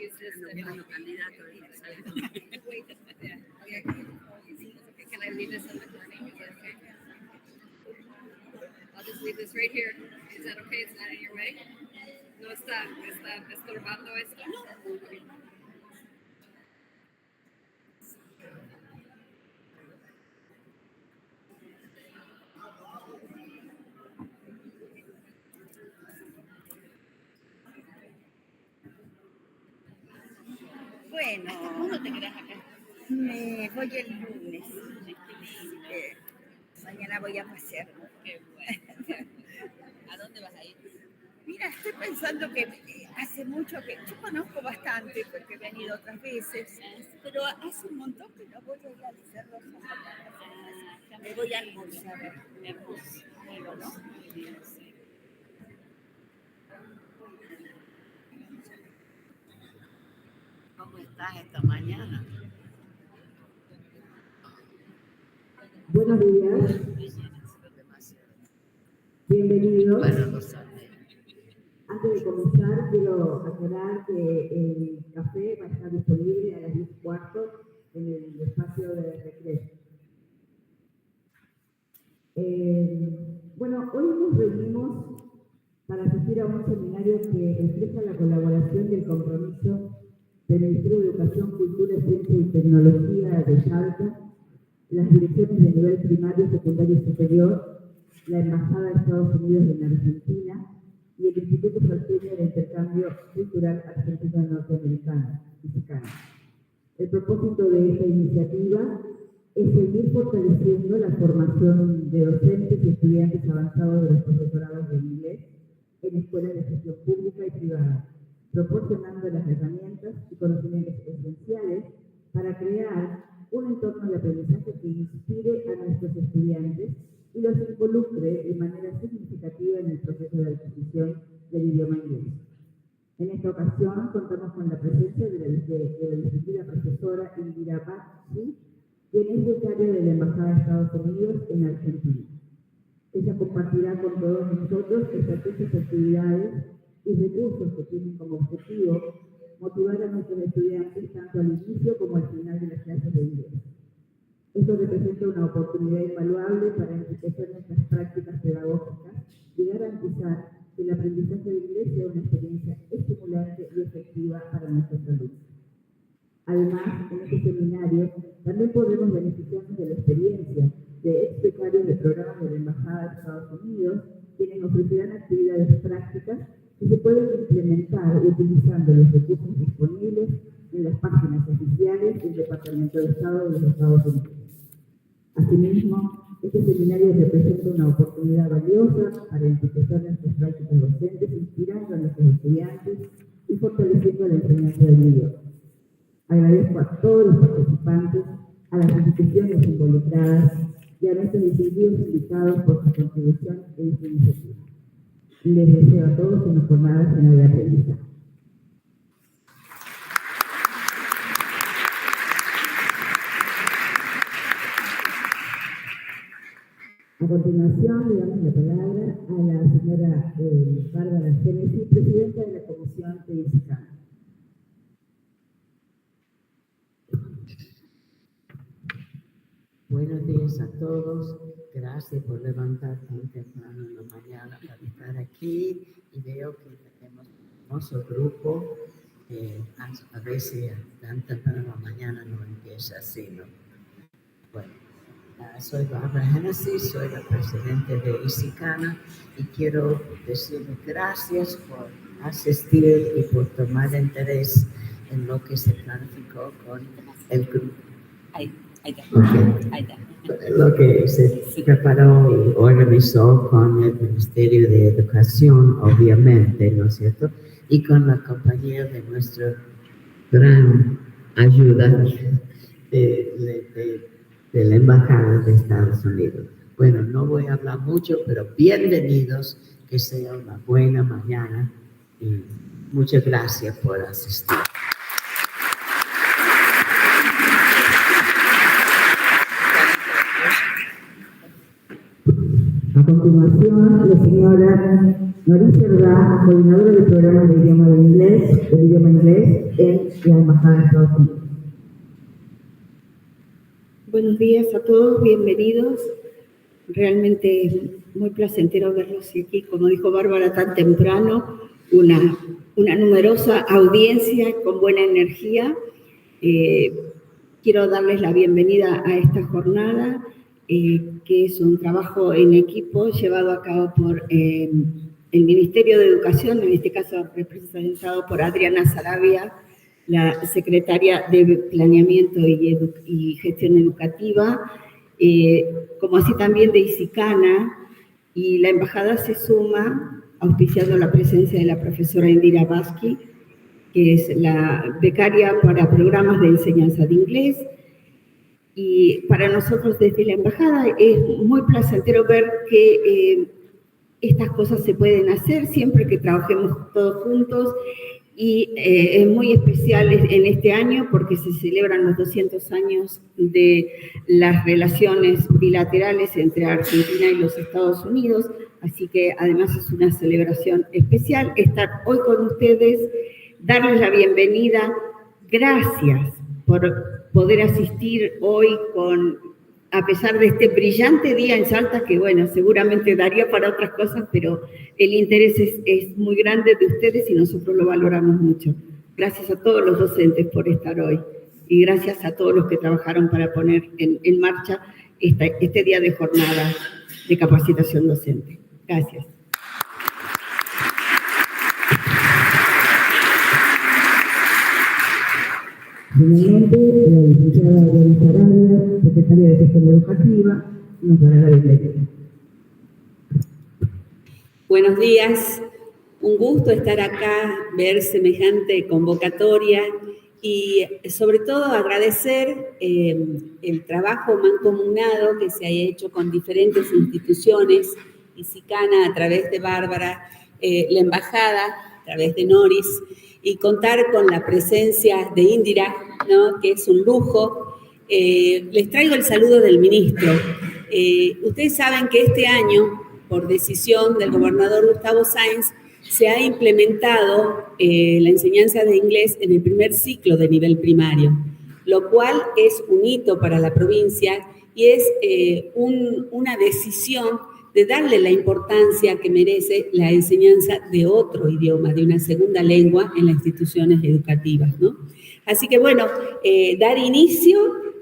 use this. Candidato. Okay, can I leave this on the corner? Is that okay? I'll just leave this right here. Is that okay? It's not in your way? No está estorbando esto. No. Okay. Bueno, ¿Cuándo te quedas acá? me voy el lunes. Mañana voy a pasear. Qué bueno. ¿A dónde vas a ir? Mira, estoy pensando que hace mucho que yo conozco bastante porque he venido otras veces, pero hace un montón que no voy a ir al Cerro San Martín. Me voy a almorzar. Hermoso. Algo, ¿no? Muy bien, sí. ¿Cómo estás esta mañana? Buenos días, bienvenidos. Bueno, lo sabes. Antes de comenzar, quiero aclarar que el café va a estar disponible a las 10:15 en el espacio de recreo. Bueno, hoy nos reunimos para asistir a un seminario que refleja la colaboración y el compromiso del Ministerio de Educación, Cultura, Ciencia y Tecnología de Salteño, las direcciones de nivel primario, secundario y superior, la Embajada de Estados Unidos en Argentina y el Instituto Salteño de Intercambio Cultural Argentino Norteamericano, ISICANA. El propósito de esta iniciativa es seguir fortaleciendo la formación de docentes y estudiantes avanzados de los profesorados de inglés en escuelas de gestión pública y privada, proporcionando las herramientas y conocimientos esenciales para crear un entorno de aprendizaje que inspire a nuestros estudiantes y los involucre de manera significativa en el proceso de adquisición del idioma inglés. En esta ocasión contamos con la presencia de la distinguida profesora Indira Baxi, quien es becaria de la Embajada de Estados Unidos en Argentina. Ella compartirá con todos nosotros estrategias, actividades y recursos que tienen como objetivo motivar a nuestros estudiantes tanto al inicio como al final de las clases de inglés. Esto representa una oportunidad invaluable para enriquecer nuestras prácticas pedagógicas y garantizar que el aprendizaje de inglés sea una experiencia estimulante y efectiva para nuestros alumnos. Además, en este seminario también podremos beneficiarnos de la experiencia de ex becarios de programas de la Embajada de Estados Unidos, quienes ofrecerán actividades prácticas que se pueden implementar utilizando los recursos disponibles en las páginas oficiales del Departamento de Estado de los Estados Unidos. Asimismo, este seminario representa una oportunidad valiosa para enriquecer nuestras prácticas docentes, inspirando a nuestros estudiantes y fortaleciendo la enseñanza del idioma. Agradezco a todos los participantes, a las instituciones involucradas y a nuestros distinguidos invitados por su contribución en esta iniciativa. Les deseo a todos una jornada llena de aprendizaje. A continuación, le damos la palabra a la señora Bárbara Génesis, presidenta de la Comisión de ISICANA. Buenos días a todos. Gracias por levantar tan temprano en la mañana para estar aquí. Y veo que tenemos un hermoso grupo. A veces tan temprano en la mañana no empieza así, ¿no? Bueno, soy Bárbara Génesis, soy la presidenta de ISICANA y quiero decirles gracias por asistir y por tomar interés en lo que se planificó con el grupo. Ahí está. Lo que se preparó y organizó con el Ministerio de Educación, obviamente, ¿no es cierto? Y con la compañía de nuestra gran ayuda de la Embajada de Estados Unidos. Bueno, no voy a hablar mucho, pero bienvenidos, que sea una buena mañana y muchas gracias por asistir. A continuación, la señora Noris Cerdá, coordinadora del programa de idioma inglés en la Embajada de Estados Unidos. Buenos días a todos, bienvenidos. Realmente muy placentero verlos aquí, como dijo Bárbara, tan temprano, una numerosa audiencia con buena energía. Quiero darles la bienvenida a esta jornada, que es un trabajo en equipo llevado a cabo por el Ministerio de Educación, en este caso representado por Adriana Sarabia, la secretaria de Planeamiento y Gestión Educativa, como así también de ISICANA, y la Embajada se suma, auspiciando la presencia de la profesora Indira Basqui, que es la becaria para programas de enseñanza de inglés. Y para nosotros desde la Embajada es muy placentero ver que estas cosas se pueden hacer siempre que trabajemos todos juntos, y es muy especial en este año porque se celebran los 200 años de las relaciones bilaterales entre Argentina y los Estados Unidos, así que además es una celebración especial estar hoy con ustedes, darles la bienvenida. Gracias por poder asistir hoy a pesar de este brillante día en Salta, que bueno, seguramente daría para otras cosas, pero el interés es muy grande de ustedes y nosotros lo valoramos mucho. Gracias a todos los docentes por estar hoy y gracias a todos los que trabajaron para poner en marcha este día de jornada de capacitación docente. Gracias. Finalmente, la licenciada Adriana Sarabia, secretaria de Gestión Educativa, nos dará la bienvenida. Buenos días, un gusto estar acá, ver semejante convocatoria y sobre todo agradecer el trabajo mancomunado que se ha hecho con diferentes instituciones, ISICANA a través de Bárbara, la Embajada a través de Noris, y contar con la presencia de Indira, ¿no?, que es un lujo. Les traigo el saludo del ministro. Ustedes saben que este año, por decisión del gobernador Gustavo Sáenz, se ha implementado la enseñanza de inglés en el primer ciclo de nivel primario, lo cual es un hito para la provincia y es una decisión de darle la importancia que merece la enseñanza de otro idioma, de una segunda lengua en las instituciones educativas, ¿no? Así que bueno, dar inicio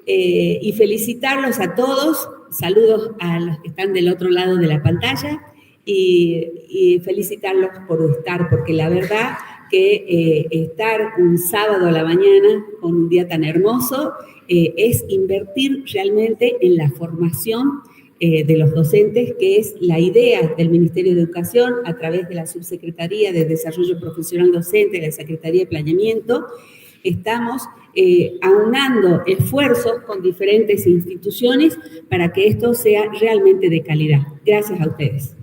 y felicitarlos a todos, saludos a los que están del otro lado de la pantalla y felicitarlos por estar, porque la verdad que estar un sábado a la mañana con un día tan hermoso es invertir realmente en la formación de los docentes, que es la idea del Ministerio de Educación a través de la Subsecretaría de Desarrollo Profesional Docente, la Secretaría de Planeamiento. Estamos aunando esfuerzos con diferentes instituciones para que esto sea realmente de calidad. Gracias a ustedes.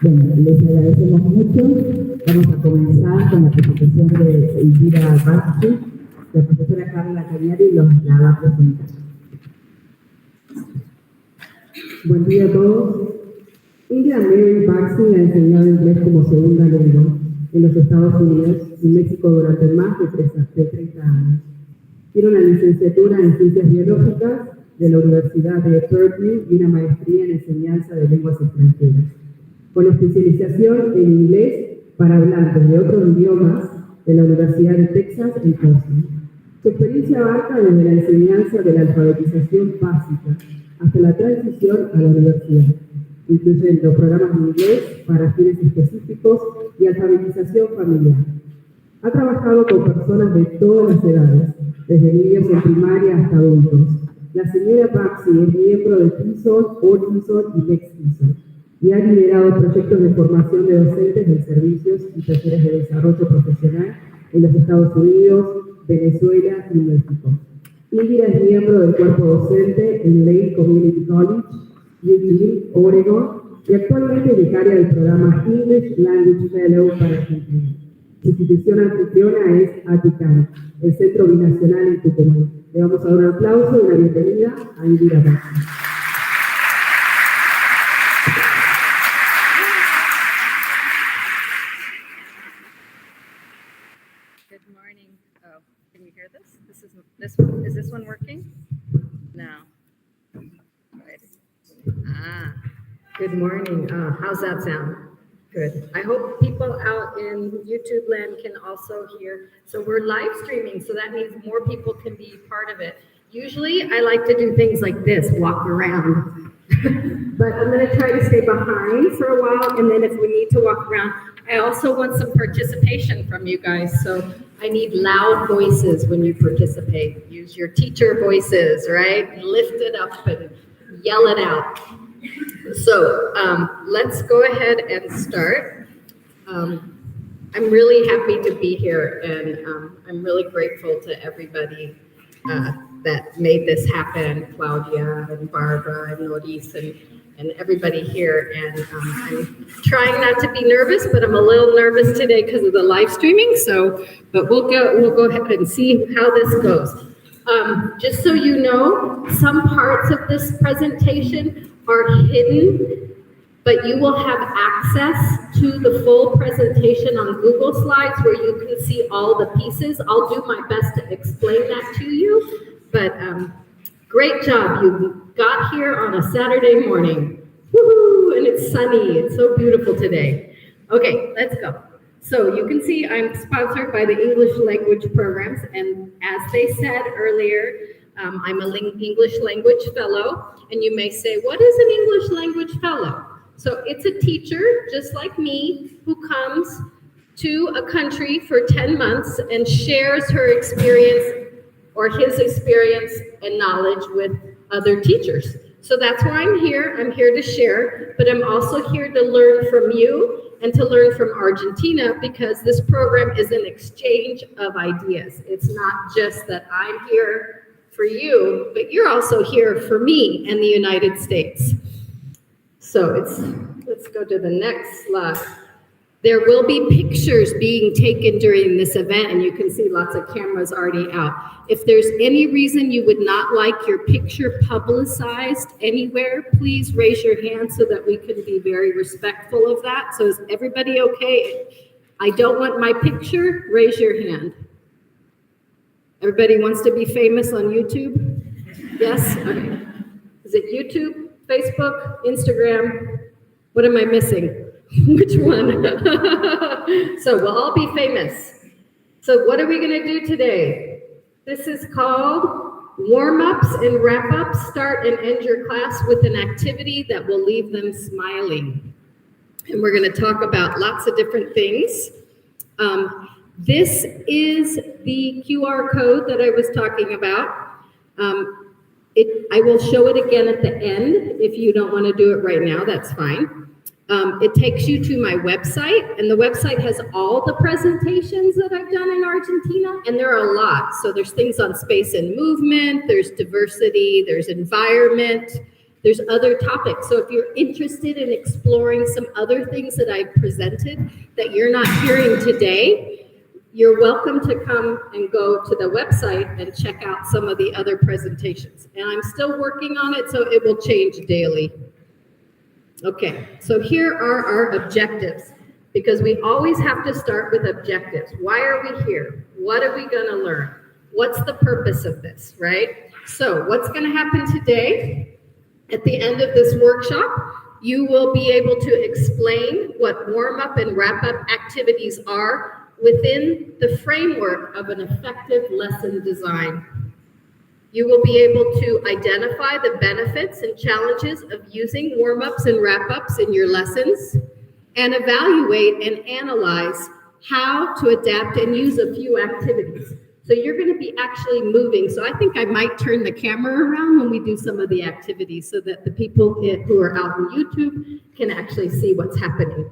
Bueno, les agradecemos mucho. Vamos a comenzar con la presentación de Indira Basqui. La profesora Carla Cañari la va a presentar. Buen día a todos. Indira Basqui ha enseñado inglés como segunda lengua en los Estados Unidos y México durante más de 30 años. Tiene una licenciatura en Ciencias Biológicas de la Universidad de Berkeley y una maestría en Enseñanza de Lenguas Extranjeras, con especialización en inglés para hablantes de otros idiomas de la Universidad de Texas en Austin. Su experiencia abarca desde la enseñanza de la alfabetización básica hasta la transición a la universidad, incluyendo programas de inglés para fines específicos y alfabetización familiar. Ha trabajado con personas de todas las edades, desde niños en primaria hasta adultos. La señora Basqui es miembro de TESOL, ORTISOL y NEXT-TESOL, y ha liderado proyectos de formación de docentes en servicios y talleres de desarrollo profesional en los Estados Unidos, Venezuela y México. Indira es miembro del cuerpo docente en Lane Community College, Eugene, Oregon, y actualmente es becaria del programa English Language Fellow para Argentina. Su institución anfitriona es ISICANA, el Centro Binacional en Tucumán, Le vamos a dar un aplauso y una bienvenida a Indira. Good morning. Oh, can you hear this? This one. Is this one working? No. Right. Good morning. How's that sound? Good. I hope people out in YouTube land can also hear. So we're live streaming, so that means more people can be part of it. Usually I like to do things like this, walk around. But I'm going to try to stay behind for a while, and then if we need to walk around, I also want some participation from you guys. So I need loud voices when you participate. Use your teacher voices, right? Lift it up and yell it out. So let's go ahead and start. I'm really happy to be here, and I'm really grateful to everybody that made this happen, Claudia and Barbara and Noris and everybody here. And I'm trying not to be nervous, but I'm a little nervous today because of the live streaming. But we'll go ahead and see how this goes. Just so you know, some parts of this presentation are hidden, but you will have access to the full presentation on Google Slides where you can see all the pieces. I'll do my best to explain that to you, but great job. You got here on a Saturday morning. Woohoo! And it's sunny. It's so beautiful today. Okay, let's go. So you can see I'm sponsored by the English language programs, and as they said earlier, I'm an English language fellow, and you may say, what is an English language fellow? So it's a teacher, just like me, who comes to a country for 10 months and shares her experience or his experience and knowledge with other teachers. So that's why I'm here. I'm here to share, but I'm also here to learn from you and to learn from Argentina, because this program is an exchange of ideas. It's not just that I'm here for you, but you're also here for me and the United States. So let's go to the next slide. There will be pictures being taken during this event, and you can see lots of cameras already out. If there's any reason you would not like your picture publicized anywhere, please raise your hand so that we can be very respectful of that. So is everybody okay? I don't want my picture, raise your hand. Everybody wants to be famous on YouTube? Yes? Okay. Is it YouTube, Facebook, Instagram? What am I missing? Which one? So we'll all be famous. So what are we going to do today? This is called warm-ups and wrap-ups. Start and end your class with an activity that will leave them smiling. And we're going to talk about lots of different things. This is the QR code that I was talking about. I will show it again at the end. If you don't want to do it right now, that's fine. It takes you to my website, and the website has all the presentations that I've done in Argentina, and there are a lot. So there's things on space and movement, there's diversity, there's environment, there's other topics. So if you're interested in exploring some other things that I've presented that you're not hearing today, you're welcome to come and go to the website and check out some of the other presentations. And I'm still working on it, so it will change daily. Okay, so here are our objectives, because we always have to start with objectives. Why are we here? What are we going to learn? What's the purpose of this, right? So what's going to happen today? At the end of this workshop, you will be able to explain what warm-up and wrap-up activities are within the framework of an effective lesson design. You will be able to identify the benefits and challenges of using warm-ups and wrap-ups in your lessons, and evaluate and analyze how to adapt and use a few activities. So you're going to be actually moving. So I think I might turn the camera around when we do some of the activities so that the people who are out on YouTube can actually see what's happening.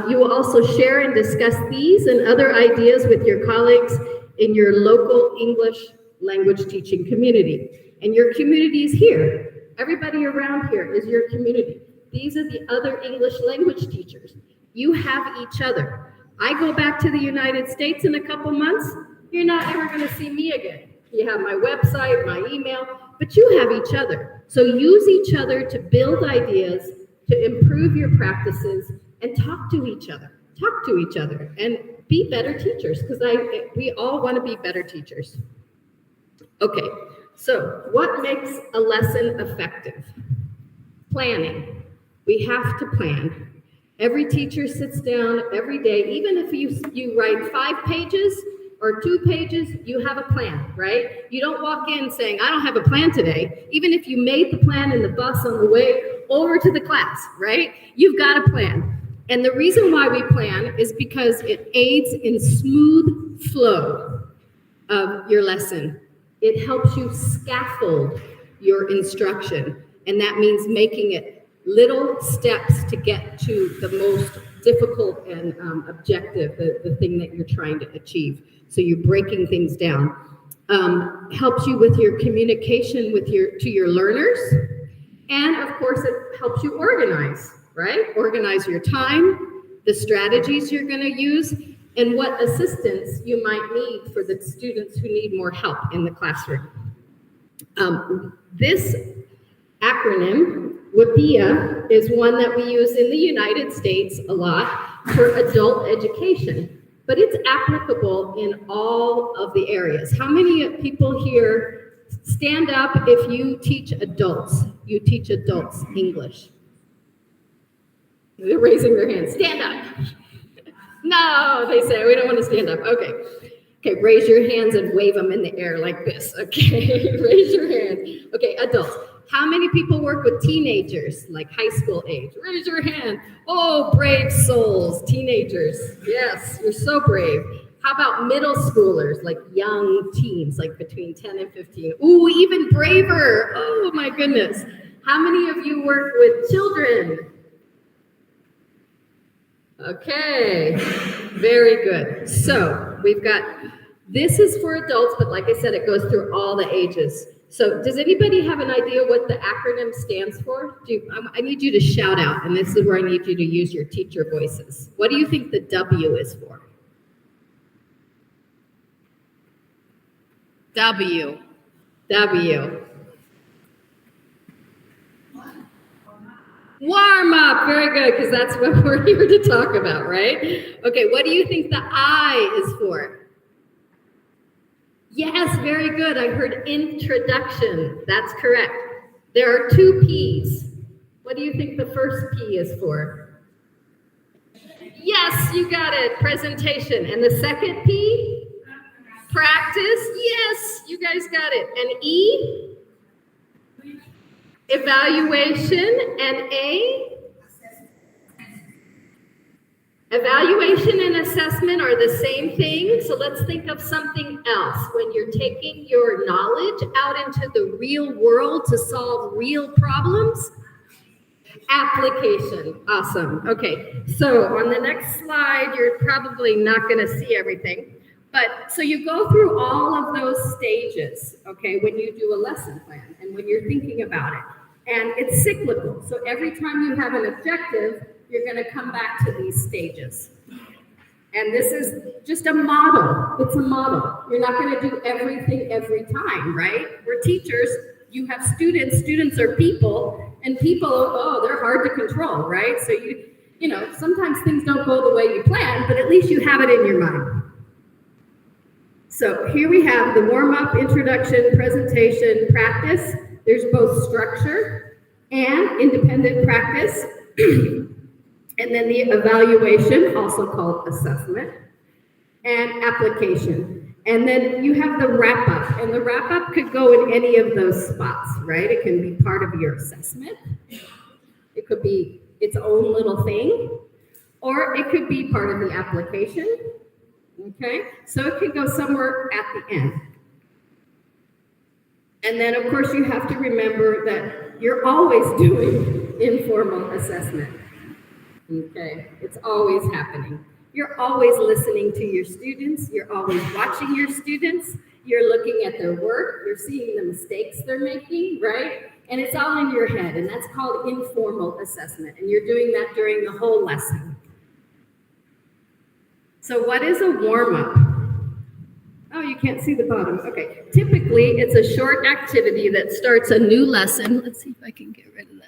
You will also share and discuss these and other ideas with your colleagues in your local English language teaching community. And your community is here. Everybody around here is your community. These are the other English language teachers. You have each other. I go back to the United States in a couple months, you're not ever going to see me again. You have my website, my email, but you have each other. So use each other to build ideas, to improve your practices, and talk to each other. Talk to each other and be better teachers, because we all want to be better teachers. Okay, so what makes a lesson effective? Planning. We have to plan. Every teacher sits down every day, even if you write 5 pages or 2 pages, you have a plan, right? You don't walk in saying, I don't have a plan today, even if you made the plan in the bus on the way over to the class, right? You've got a plan. And the reason why we plan is because it aids in smooth flow of your lesson. It helps you scaffold your instruction, and that means making it little steps to get to the most difficult and objective, the thing that you're trying to achieve. So you're breaking things down. Helps you with your communication to your learners, and of course it helps you organize, right? Organize your time, the strategies you're going to use, and what assistance you might need for the students who need more help in the classroom. This acronym, WIPIA, is one that we use in the United States a lot for adult education, but it's applicable in all of the areas. How many people here stand up if you teach adults? You teach adults English. They're raising their hands. Stand up. No, they say, we don't want to stand up. Okay. Okay, raise your hands and wave them in the air like this. Okay, raise your hand. Okay, adults. How many people work with teenagers, like high school age? Raise your hand. Oh, brave souls, teenagers. Yes, you're so brave. How about middle schoolers, like young teens, like between 10 and 15? Ooh, even braver. Oh, my goodness. How many of you work with children? Okay, very good. So we've got, this is for adults, but like I said, it goes through all the ages. So does anybody have an idea what the acronym stands for? I need you to shout out, and this is where I need you to use your teacher voices. What do you think the W is for? W. Warm up, very good, because that's what we're here to talk about, right? Okay, what do you think the I is for? Yes, very good. I heard introduction. That's correct. There are 2 P's. What do you think the first P is for? Yes, you got it. Presentation. And the second P? Practice. Yes, you guys got it. And E? Evaluation. And A? Evaluation and assessment are the same thing, so let's think of something else. When you're taking your knowledge out into the real world to solve real problems, application. Awesome. Okay, so on the next slide, you're probably not going to see everything, but so you go through all of those stages, okay, when you do a lesson plan and when you're thinking about it. And it's cyclical, so every time you have an objective, you're going to come back to these stages. And this is just a model. It's a model. You're not going to do everything every time, right? We're teachers. You have students. Students are people. And people, oh, they're hard to control, right? So you know, sometimes things don't go the way you plan, but at least you have it in your mind. So here we have the warm-up, introduction, presentation, practice. There's both structure and independent practice. And then the evaluation, also called assessment, and application. And then you have the wrap-up, and the wrap-up could go in any of those spots, right? It can be part of your assessment. It could be its own little thing, or it could be part of the application, okay? So it could go somewhere at the end. And then, of course, you have to remember that you're always doing informal assessment. Okay, it's always happening. You're always listening to your students. You're always watching your students. You're looking at their work. You're seeing the mistakes they're making, right? And it's all in your head, and that's called informal assessment. And you're doing that during the whole lesson. So what is a warm-up? Oh, you can't see the bottom. Okay. Typically, it's a short activity that starts a new lesson. Let's see if I can get rid of that.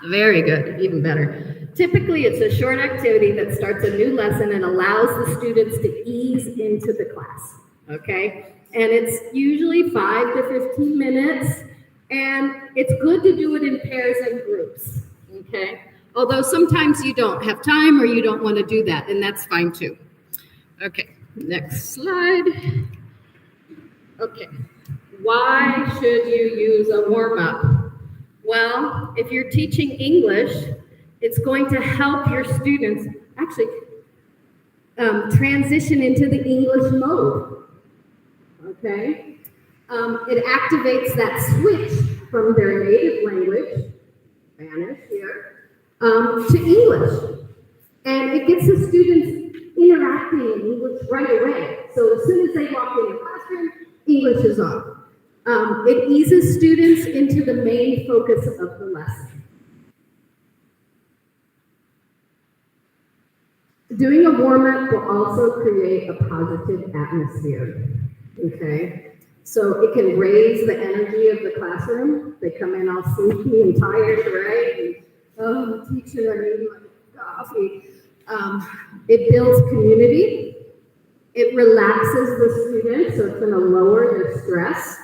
Very good. Even better. Typically, it's a short activity that starts a new lesson and allows the students to ease into the class. Okay? And it's usually 5 to 15 minutes, and it's good to do it in pairs and groups. Okay? Although sometimes you don't have time or you don't want to do that, and that's fine too. Okay, next slide. Okay, why should you use a warm-up? Well, if you're teaching English, it's going to help your students actually transition into the English mode. Okay? It activates that switch from their native language, Spanish here, to English. And it gets the students interacting in English right away. So as soon as they walk in the classroom, English is on. It eases students into the main focus of the lesson. Doing a warm-up will also create a positive atmosphere, okay? So it can raise the energy of the classroom. They come in all sleepy and tired, right? And, oh, teacher, I need my coffee. It builds community. It relaxes the students, so it's going to lower their stress.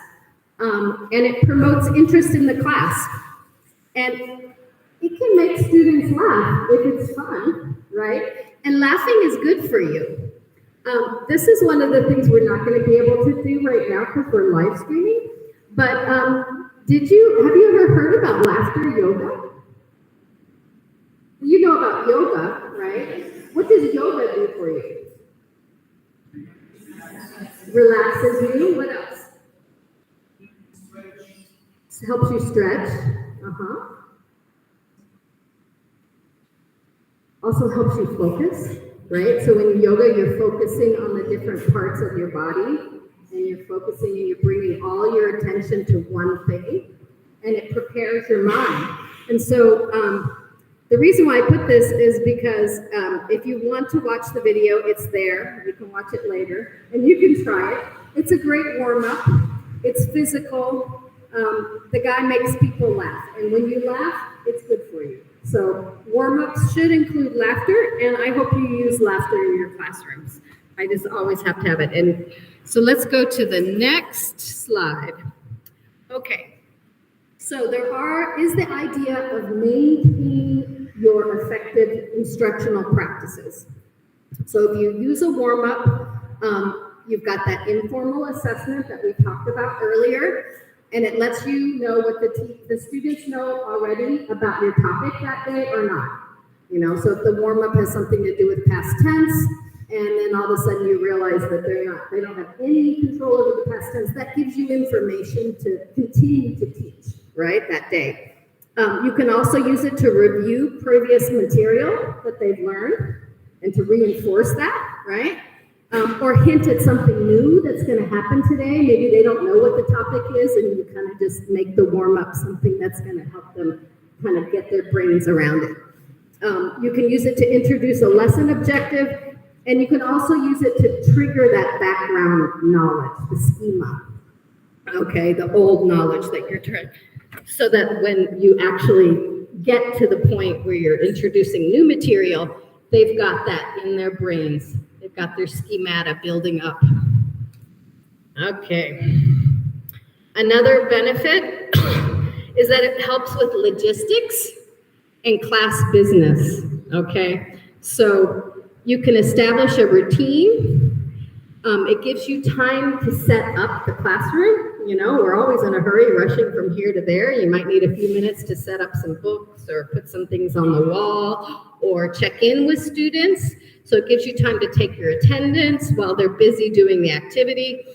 And it promotes interest in the class. And it can make students laugh if it's fun, right? And laughing is good for you. This is one of the things we're not going to be able to do right now because we're live streaming. But have you ever heard about laughter yoga? You know about yoga, right? What does yoga do for you? Relaxes you. What else? Helps you stretch. Also helps you focus, right? So in yoga, you're focusing on the different parts of your body, and you're focusing and you're bringing all your attention to one thing, and it prepares your mind. And so the reason why I put this is because if you want to watch the video, it's there. You can watch it later, and you can try it. It's a great warm-up. It's physical. The guy makes people laugh, and when you laugh, it's good for you. So warm-ups should include laughter, and I hope you use laughter in your classrooms. I just always have to have it. And so let's go to the next slide. Okay. So there is the idea of maintaining your effective instructional practices. So if you use a warm-up, you've got that informal assessment that we talked about earlier, and it lets you know what the students know already about your topic that day or not. You know, so if the warm-up has something to do with past tense, and then all of a sudden you realize that they don't have any control over the past tense, that gives you information to continue to teach, right, that day. You can also use it to review previous material that they've learned and to reinforce that, right? Or hint at something new that's going to happen today. Maybe they don't know what the topic is, and you kind of just make the warm-up something that's going to help them kind of get their brains around it. You can use it to introduce a lesson objective, and you can also use it to trigger that background knowledge, the schema, okay, the old knowledge that you're trying, so that when you actually get to the point where you're introducing new material, they've got that in their brains. They've got their schemata building up. Okay. Another benefit is that it helps with logistics and class business, okay? So you can establish a routine. It gives you time to set up the classroom. You know, we're always in a hurry, rushing from here to there. You might need a few minutes to set up some books or put some things on the wall or check in with students. So it gives you time to take your attendance while they're busy doing the activity.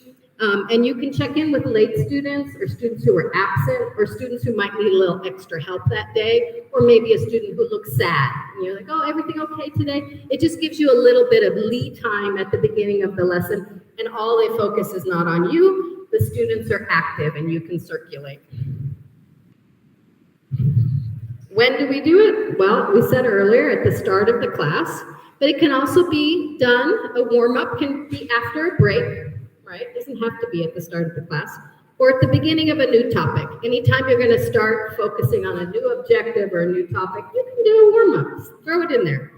And you can check in with late students or students who are absent or students who might need a little extra help that day, or maybe a student who looks sad. And you're like, oh, everything okay today? It just gives you a little bit of lead time at the beginning of the lesson, and all they focus is not on you. The students are active and you can circulate. When do we do it? Well, we said earlier at the start of the class, But it can also be done, a warm-up can be after a break, right? It doesn't have to be at the start of the class, or at the beginning of a new topic. Anytime you're going to start focusing on a new objective or a new topic, you can do a warm-up. Throw it in there.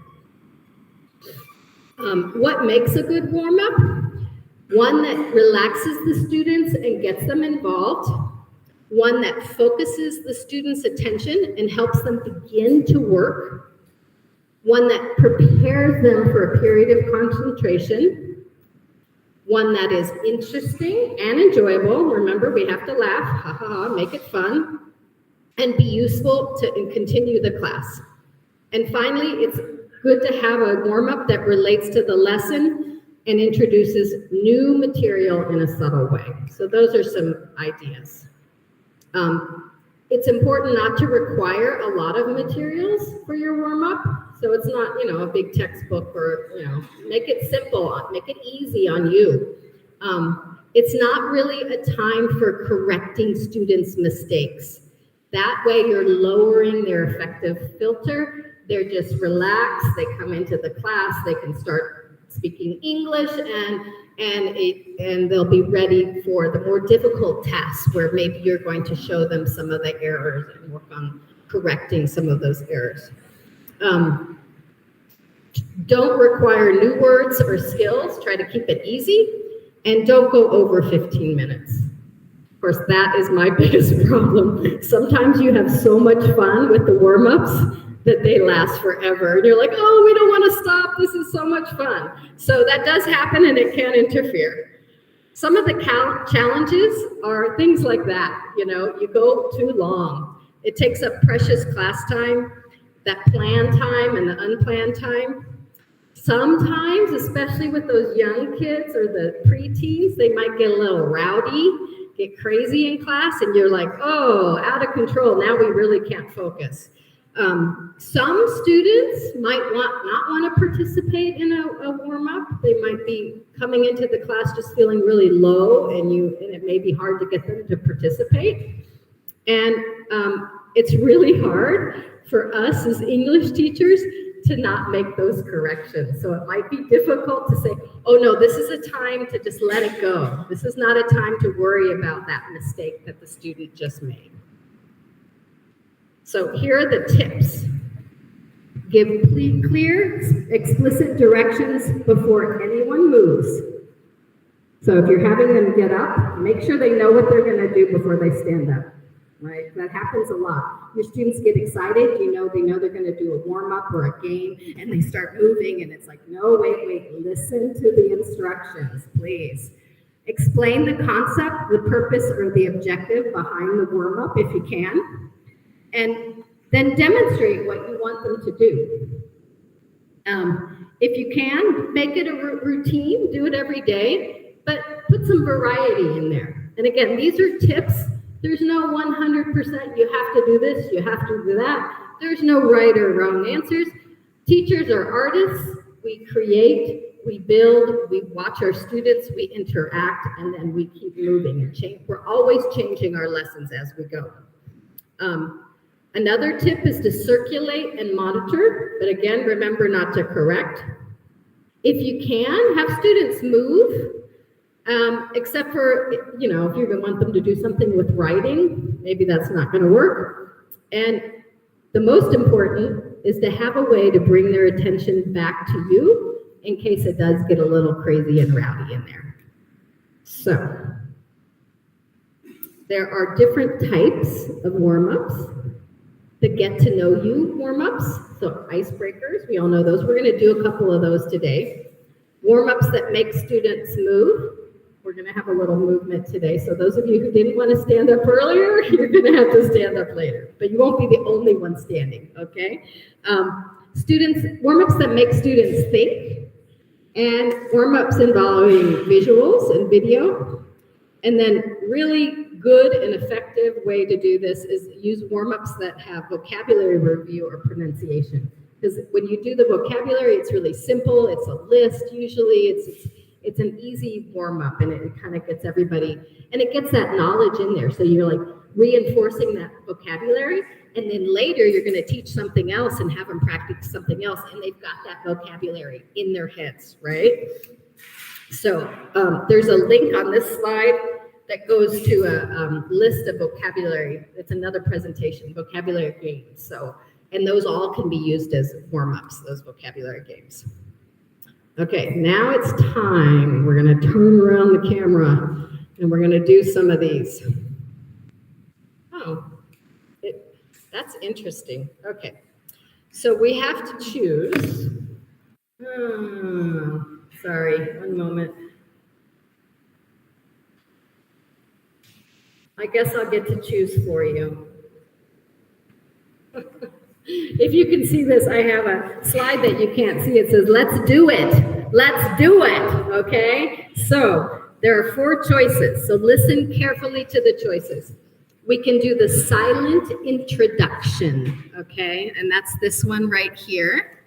What makes a good warm-up? One that relaxes the students and gets them involved. One that focuses the students' attention and helps them begin to work. One that prepares them for a period of concentration. One that is interesting and enjoyable. Remember, we have to laugh, ha ha ha, make it fun, and be useful and continue the class. And finally, it's good to have a warm-up that relates to the lesson and introduces new material in a subtle way. So those are some ideas. It's important not to require a lot of materials for your warm-up. So it's not, a big textbook or, make it simple, make it easy on you. It's not really a time for correcting students' mistakes. That way you're lowering their affective filter. They're just relaxed. They come into the class. They can start speaking English and they'll be ready for the more difficult tasks where maybe you're going to show them some of the errors and work on correcting some of those errors. Don't require new words or skills. Try to keep it easy, and don't go over 15 minutes. Of course, that is my biggest problem. Sometimes you have so much fun with the warm-ups that they last forever. And you're like, oh, we don't want to stop. This is so much fun. So that does happen, and it can interfere. Some of the challenges are things like that. You go too long. It takes up precious class time, that planned time and the unplanned time. Sometimes, especially with those young kids or the preteens, they might get a little rowdy, get crazy in class, and you're like, oh, out of control. Now we really can't focus. Some students might not want to participate in a warm-up. They might be coming into the class just feeling really low, and it may be hard to get them to participate. And it's really hard for us as English teachers to not make those corrections. So it might be difficult to say, oh no, this is a time to just let it go. This is not a time to worry about that mistake that the student just made. So here are the tips. Give clear, explicit directions before anyone moves. So if you're having them get up, make sure they know what they're going to do before they stand up. Right? That happens a lot. Your students get excited, they know they're going to do a warm-up or a game, and they start moving, and it's like, no, wait, listen to the instructions, please. Explain the concept, the purpose, or the objective behind the warm-up if you can, and then demonstrate what you want them to do. If you can, make it a routine, do it every day, but put some variety in there. And again, these are tips. There's no 100%, you have to do this, you have to do that. There's no right or wrong answers. Teachers are artists. We create, we build, we watch our students, we interact, and then we keep moving and change. We're always changing our lessons as we go. Another tip is to circulate and monitor, but again, remember not to correct. If you can, have students move. Except for, if you're going to want them to do something with writing, maybe that's not going to work. And the most important is to have a way to bring their attention back to you in case it does get a little crazy and rowdy in there. So, there are different types of warm-ups. The get to know you warm-ups, so icebreakers, we all know those. We're going to do a couple of those today. Warm-ups that make students move. We're going to have a little movement today. So those of you who didn't want to stand up earlier, you're going to have to stand up later. But you won't be the only one standing, okay? Warm-ups that make students think, and warm-ups involving visuals and video. And then really good and effective way to do this is use warm-ups that have vocabulary review or pronunciation. Because when you do the vocabulary, it's really simple. It's a list usually. It's an easy warm-up, and it kind of gets everybody, and it gets that knowledge in there. So you're like reinforcing that vocabulary, And then later you're going to teach something else and have them practice something else, and they've got that vocabulary in their heads, right? So there's a link on this slide that goes to a list of vocabulary. It's another presentation, vocabulary games. So, and those all can be used as warm-ups, those vocabulary games. Okay, now it's time. We're going to turn around the camera and we're going to do some of these. Oh, that's interesting. Okay, so we have to choose. Sorry, one moment. I guess I'll get to choose for you. If you can see this, I have a slide that you can't see. It says, let's do it. Let's do it. Okay? So there are 4 choices. So listen carefully to the choices. We can do the silent introduction. Okay? And that's this one right here.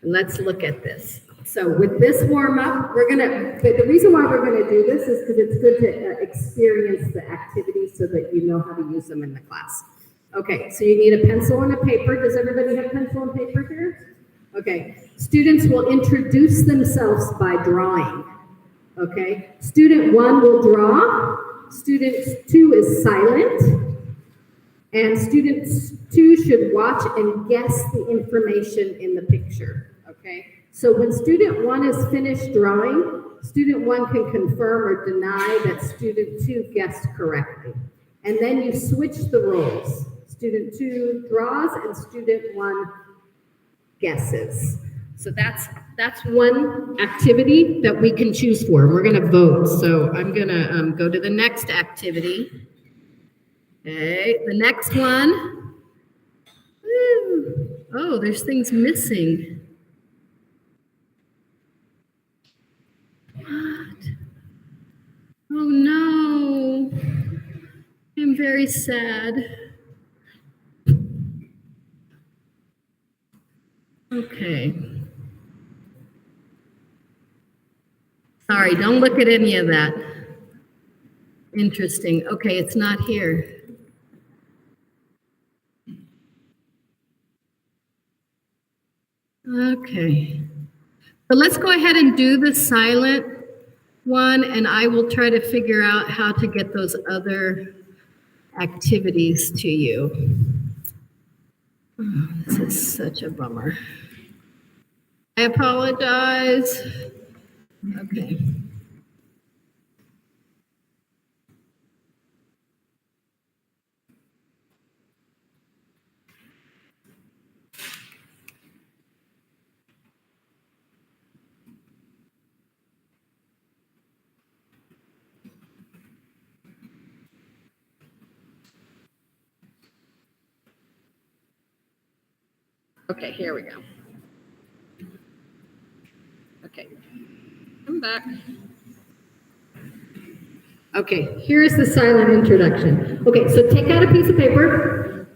Let's look at this. So with this warm-up, the reason why we're gonna do this is because it's good to experience the activities so that you know how to use them in the class. Okay, so you need a pencil and a paper. Does everybody have pencil and paper here? Okay, students will introduce themselves by drawing. Okay, student 1 will draw, student 2 is silent, and student 2 should watch and guess the information in the picture. Okay. So when student 1 is finished drawing, student 1 can confirm or deny that student 2 guessed correctly. And then you switch the roles. Student 2 draws and student 1 guesses. So that's one activity that we can choose for. We're going to vote. So I'm going to go to the next activity. Okay, the next one. Woo. Oh, there's things missing. What? Oh no. I'm very sad. Okay. Sorry, don't look at any of that. Interesting. Okay, it's not here. Okay. So let's go ahead and do the silent one, and I will try to figure out how to get those other activities to you. Oh, this is such a bummer. I apologize. Okay. Okay, here we go. Okay, come back. Okay, here's the silent introduction. Okay, so take out a piece of paper.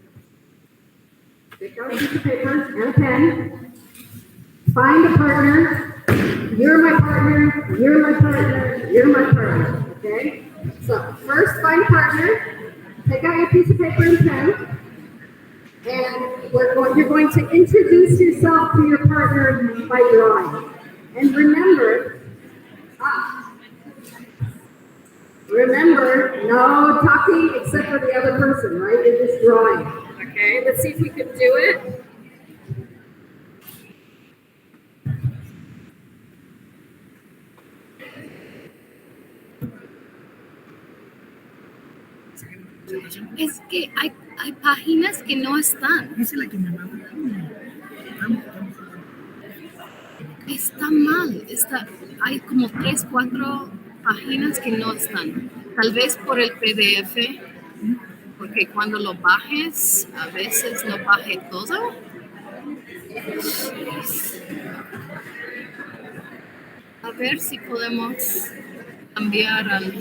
Take out a piece of paper and a pen. Find a partner. You're my partner, you're my partner, you're my partner, okay? So first find a partner. Take out your piece of paper and pen. And you're going to introduce yourself to your partner by drawing. And remember, no talking except for the other person, right? You're just drawing. Okay, let's see if we can do it. Es que hay páginas que no están. Está mal. Hay como 3, 4 páginas que no están. Tal vez por el PDF, porque cuando lo bajes, a veces no baje todo. A ver si podemos cambiar al...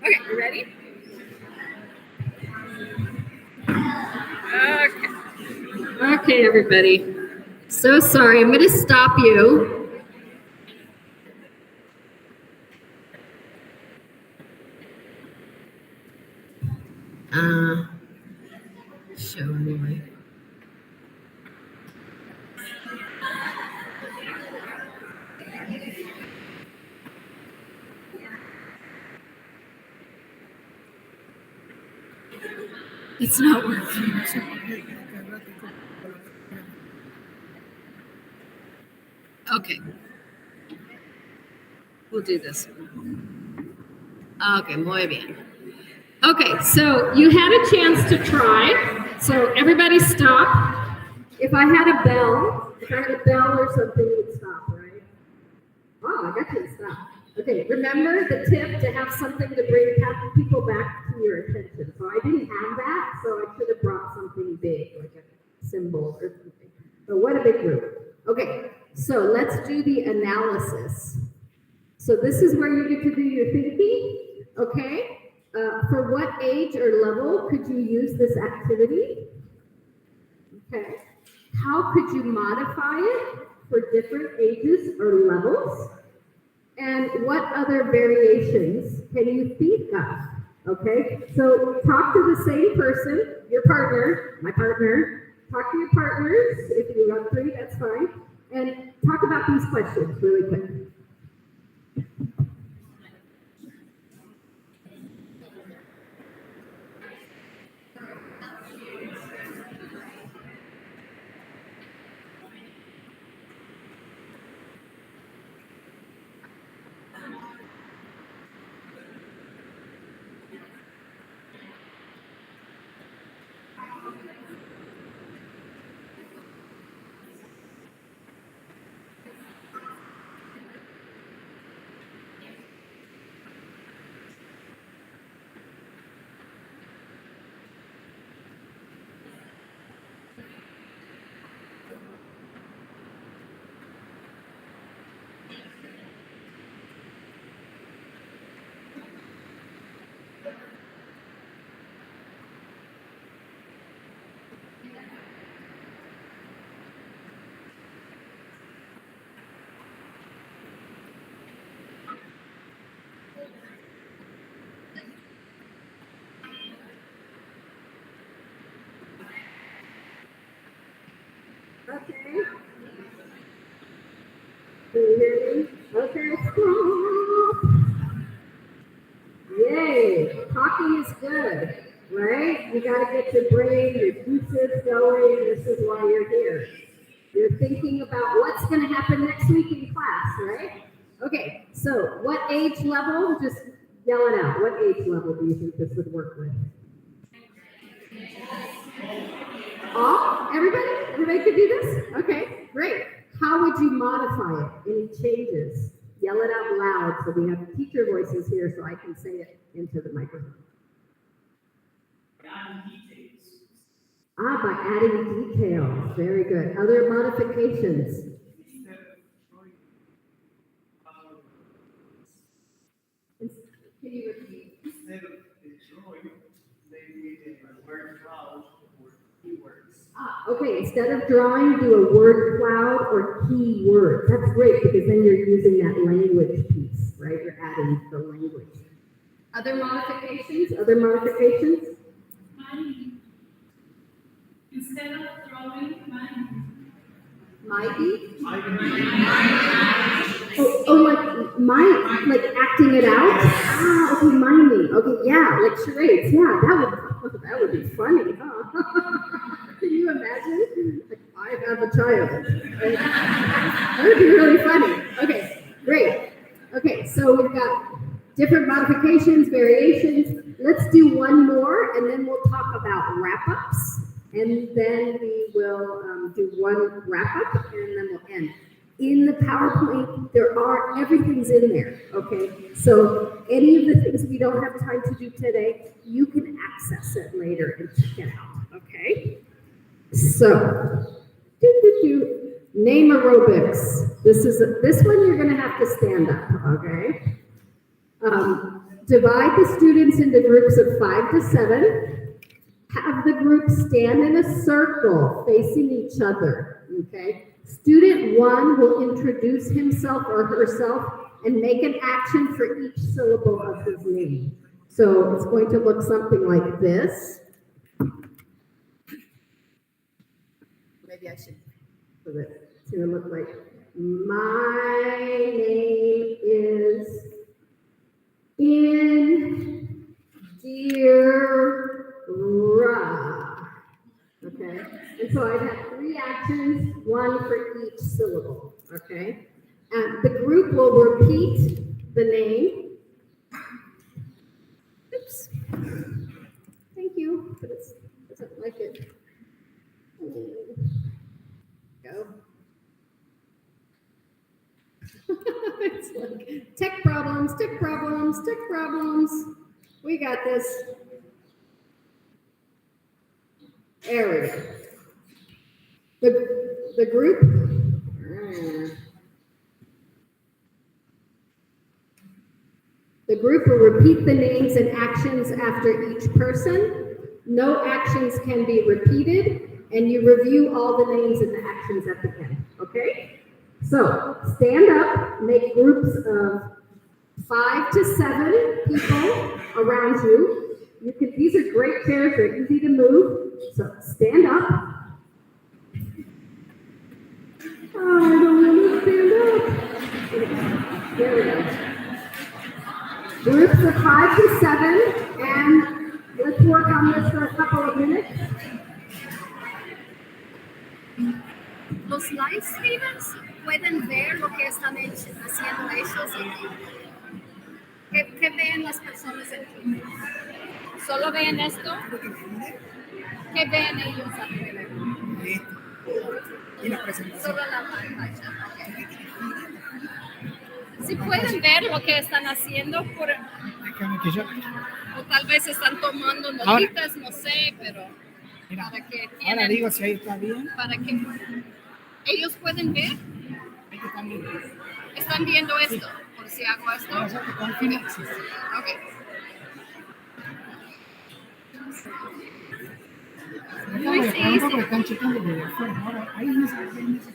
Okay, you ready? Okay, everybody. So sorry, I'm going to stop you. Show anyway. It's not working. Okay. We'll do this one. Okay, muy bien. Okay, so you had a chance to try. So everybody stop. If I had a bell or something, you'd stop, right? Oh, I got you to stop. Okay, remember the tip to have something to bring people back to your attention. So I didn't have that, so I should have brought something big, like a symbol or something. But what a big group. Okay, so let's do the analysis. So this is where you get to do your thinking, okay? For what age or level could you use this activity? Okay. How could you modify it for different ages or levels? And what other variations can you think of? Okay. So talk to the same person, your partner, my partner. Talk to your partners. If you got 3, that's fine. And talk about these questions really quick. Okay. Can you hear me? Okay, stop. Yay, talking is good, right? You got to get your brain, your juices going. This is why you're here. You're thinking about what's going to happen next week in class, right? Okay, so what age level? Just yell it out. What age level do you think this would work with? All? Everybody? Everybody could do this? Okay, great. How would you modify it? Any changes? Yell it out loud so we have teacher voices here so I can say it into the microphone. By adding details. Very good. Other modifications? Can you repeat? Instead of the drawing, maybe a word cloud or keywords. Okay, instead of drawing, do a word cloud or keyword. That's great because then you're using that language piece, right? You're adding the language. Other modifications? Other modifications? Mighty. Instead of drawing, Mighty? Like acting it out? Okay, miming. Okay, yeah, like charades. Yeah, that would be funny, huh? Can you imagine? Like, I have a child. Right? That would be really funny. Okay, great. Okay, so we've got different modifications, variations. let's do one more, and then we'll talk about wrap-ups, and then we will do one wrap-up, and then we'll end. In the PowerPoint, everything's in there, okay? So any of the things we don't have time to do today, you can access it later and check it out, okay? So, name aerobics. This one you're gonna have to stand up, okay? Divide the students into groups of 5 to 7. Have the group stand in a circle facing each other, okay? Student 1 will introduce himself or herself and make an action for each syllable of his name. So it's going to look something like this. Maybe I should put it. It's going to look like, my name is Indira. Okay, and so I have 3 actions, 1 for each syllable, okay? And the group will repeat the name. Oops. Thank you, but it doesn't like it. Go. It's like, tech problems, tech problems, tech problems. We got this. There we go. The group. The group will repeat the names and actions after each person. No actions can be repeated, and you review all the names and the actions at the end, okay? So, stand up, make groups of 5 to 7 people around you. These are great chairs, they're easy to move. So, stand up. Oh, I don't want to stand up. There we go. Groups of 5 to 7, and let's work on this for a couple of minutes. Los live streamers pueden ver lo que están haciendo ellos aquí. ¿Qué ven las personas aquí? ¿Solo ven esto? ¿Qué ven ellos alrededor? Solo la pantalla. Okay. Si pueden ver lo que están haciendo, o tal vez están tomando notitas, no sé, pero para que tienen, ahora digo si ahí está bien. Para que ellos pueden ver. Están viendo esto. Por si hago esto. Okay. Muy easy. Están checando desde afuera. Ahora, ahí en ese punto.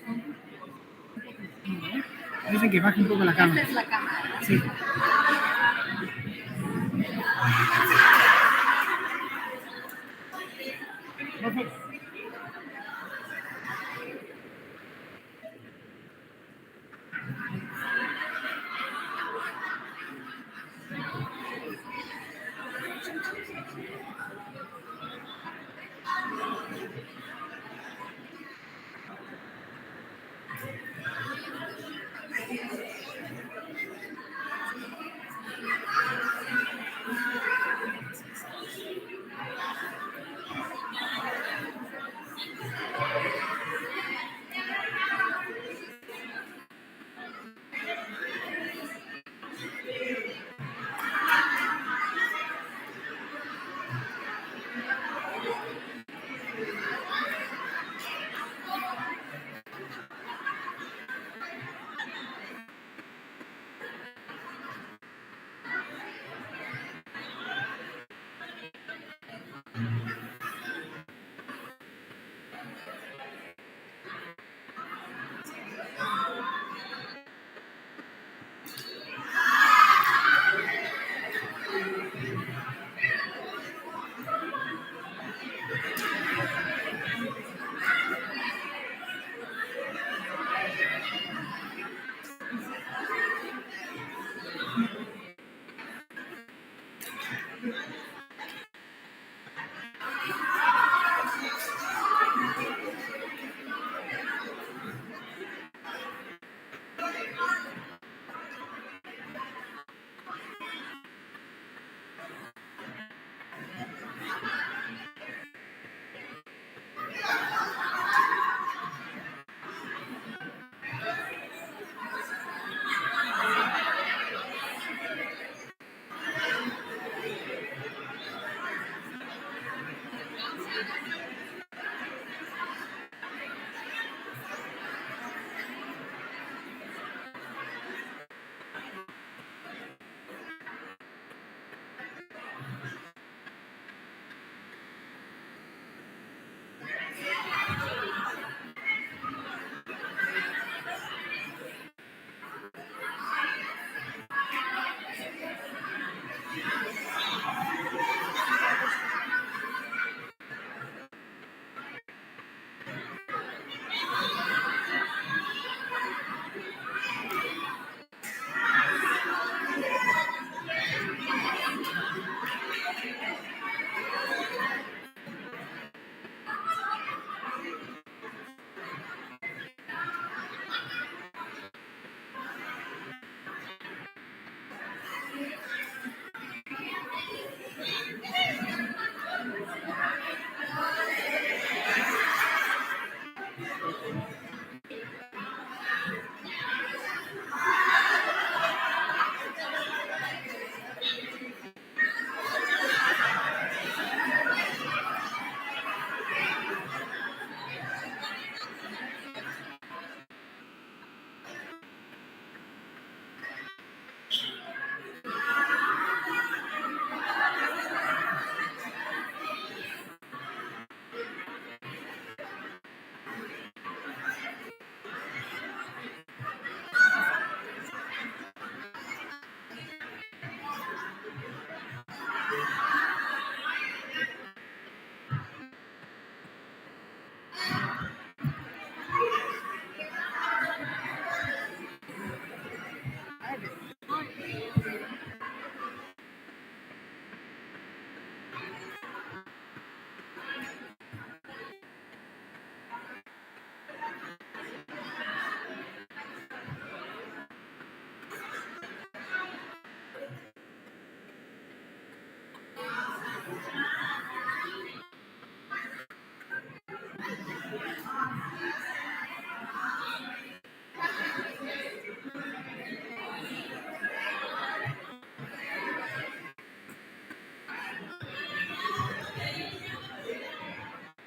Dicen que baje un poco la cámara. Esta es la cámara. Sí. Perfecto.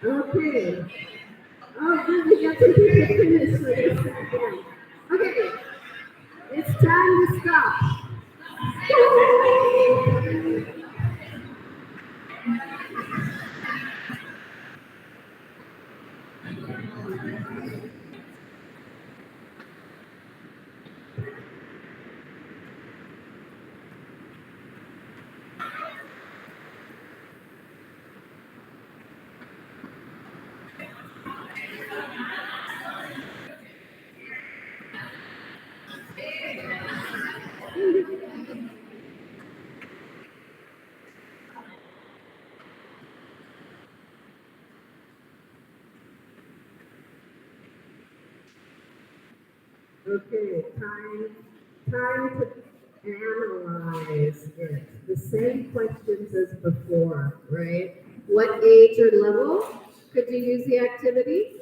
Okay. Oh, good, we got some people finished for this again. Okay, it's time to stop. Okay, time to analyze it. The same questions as before, right? What age or level could you use the activity?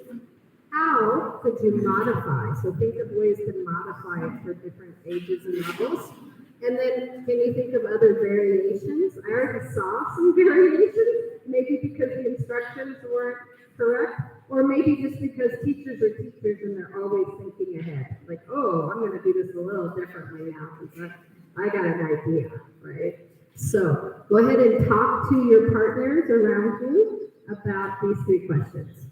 How could you modify? So think of ways to modify it for different ages and levels. And then can you think of other variations? I already saw some variations, maybe because the instructions weren't correct, or maybe just because teachers are teachers and they're always thinking ahead. Like, oh, I'm gonna do this a little differently now because I got an idea, right? So go ahead and talk to your partners around you about these three questions.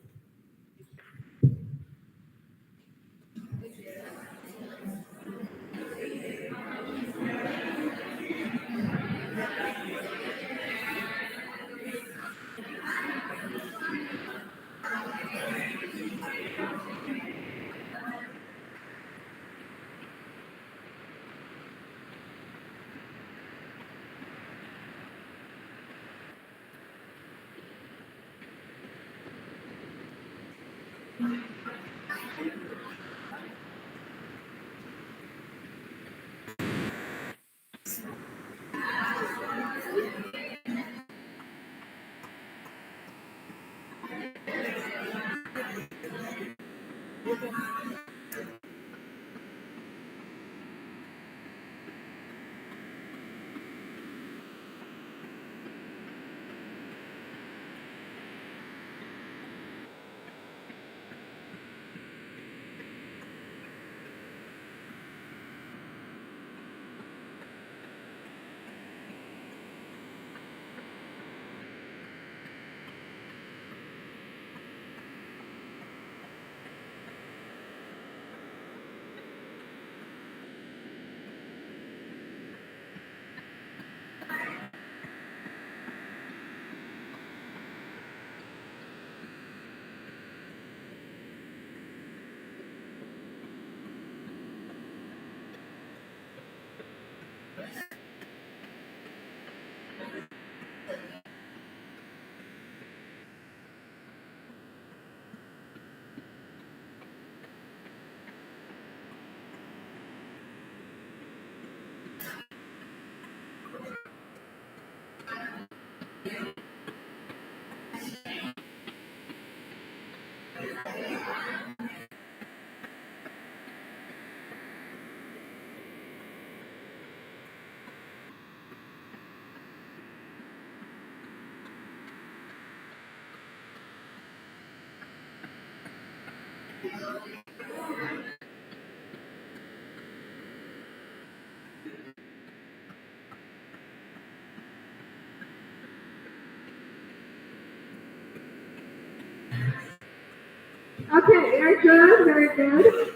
Okay, very good, very good.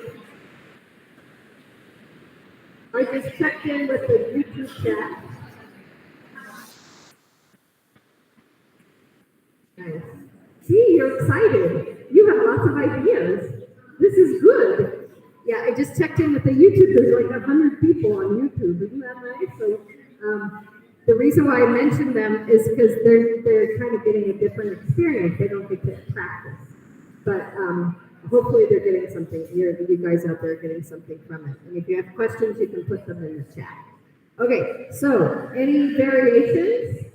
I just checked in with the YouTube chat. checked in with the YouTube. There's like 100 people on YouTube. Isn't that nice? So the reason why I mentioned them is because they're kind of getting a different experience. They don't get to practice, but hopefully they're getting something. You guys out there are getting something from it. And if you have questions, you can put them in the chat. Okay, so any variations?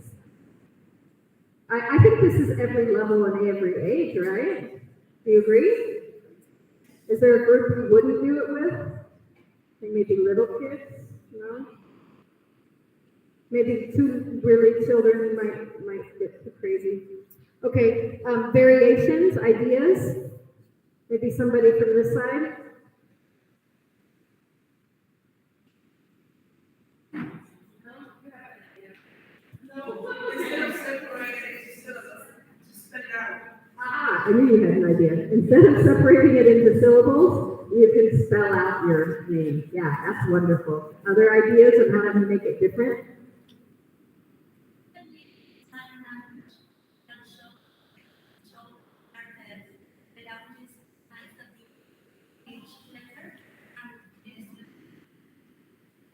I think this is every level and every age, right? Do you agree? Is there a group you wouldn't do it with? I think maybe little kids, no? Maybe two really children might get too crazy. Okay, variations, ideas? Maybe somebody from this side? I knew you had an idea. Instead of separating it into syllables, you can spell out your name. Yeah, that's wonderful. Other ideas on how to make it different?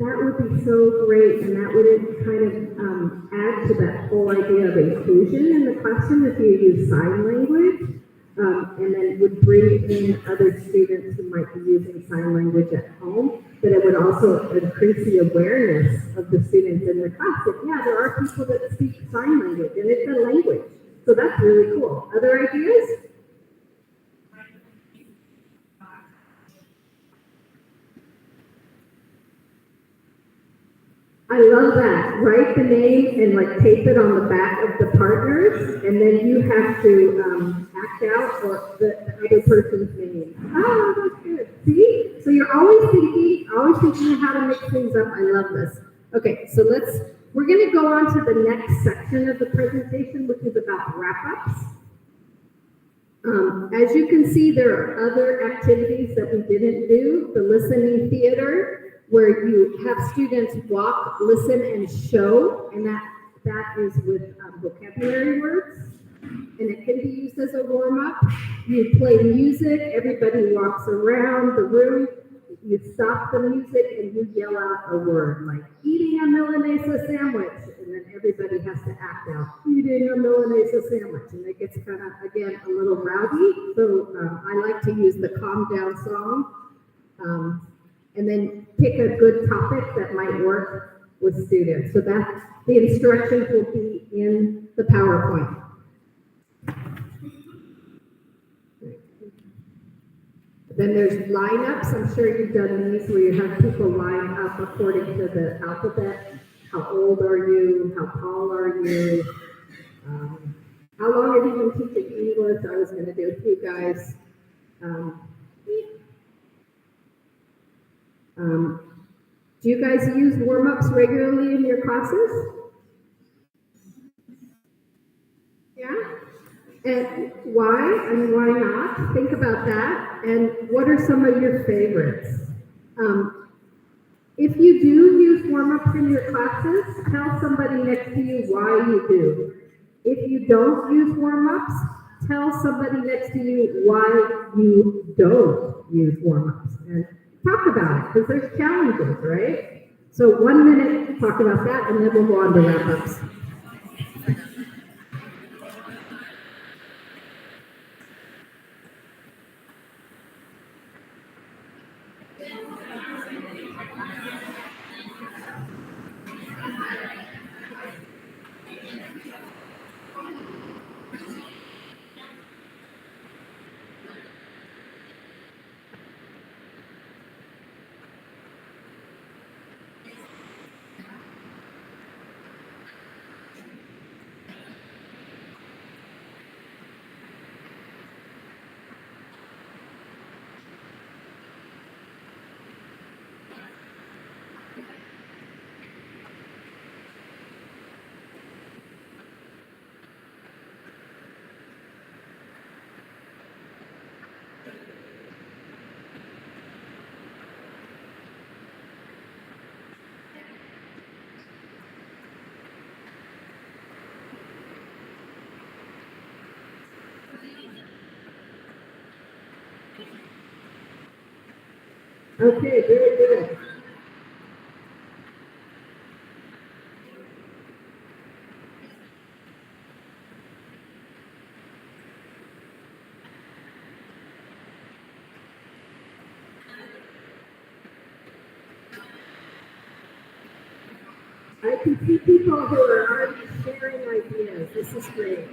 That would be so great, and that would kind of add to that whole idea of inclusion in the classroom if you use sign language, and then would bring in other students who might be using sign language at home, but it would also increase the awareness of the students in the class that, yeah, there are people that speak sign language, and it's a language. So that's really cool. Other ideas? I love that. Write the name and like tape it on the back of the partners, and then you have to act out or the other person's name. Oh, that's good. See? So you're always thinking how to mix things up. I love this. Okay, so we're gonna go on to the next section of the presentation, which is about wrap-ups. As you can see, there are other activities that we didn't do. The listening theater, where you have students walk, listen, and show, and that is with vocabulary words, and it can be used as a warm-up. You play music, everybody walks around the room, you stop the music, and you yell out a word, like eating a Milanese sandwich, and then everybody has to act out, eating a Milanese sandwich, and it gets kind of, again, a little rowdy, so I like to use the calm down song. And then pick a good topic that might work with students. So that the instructions will be in the PowerPoint. Then there's lineups. I'm sure you've done these where you have people line up according to the alphabet. How old are you? How tall are you? How long have you been teaching English? I was going to do it with you guys. Do you guys use warm-ups regularly in your classes? Yeah? And why and why not? Think about that. And what are some of your favorites? If you do use warm-ups in your classes, tell somebody next to you why you do. If you don't use warm-ups, tell somebody next to you why you don't use warm-ups. And talk about it, because there's challenges, right? So 1 minute, talk about that, and then we'll go on to wrap-ups. Okay, very good. I can see people who are already sharing ideas. This is great.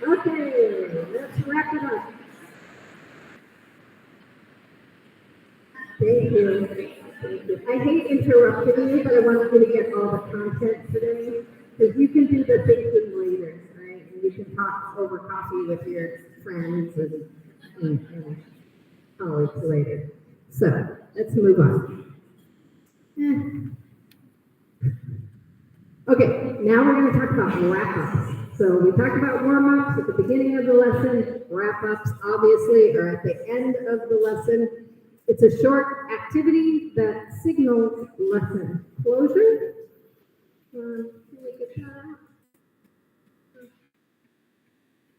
Okay, let's wrap it up. Thank you. Thank you. I hate interrupting you, but I want you to get all the content today, because you can do the thinking later, right? And you can talk over coffee with your friends and colleagues later. So let's move on. Okay, now we're going to talk about wrap-ups. So we talked about warm-ups at the beginning of the lesson. Wrap-ups, obviously, are at the end of the lesson. It's a short activity that signals lesson closure. Can we get that out?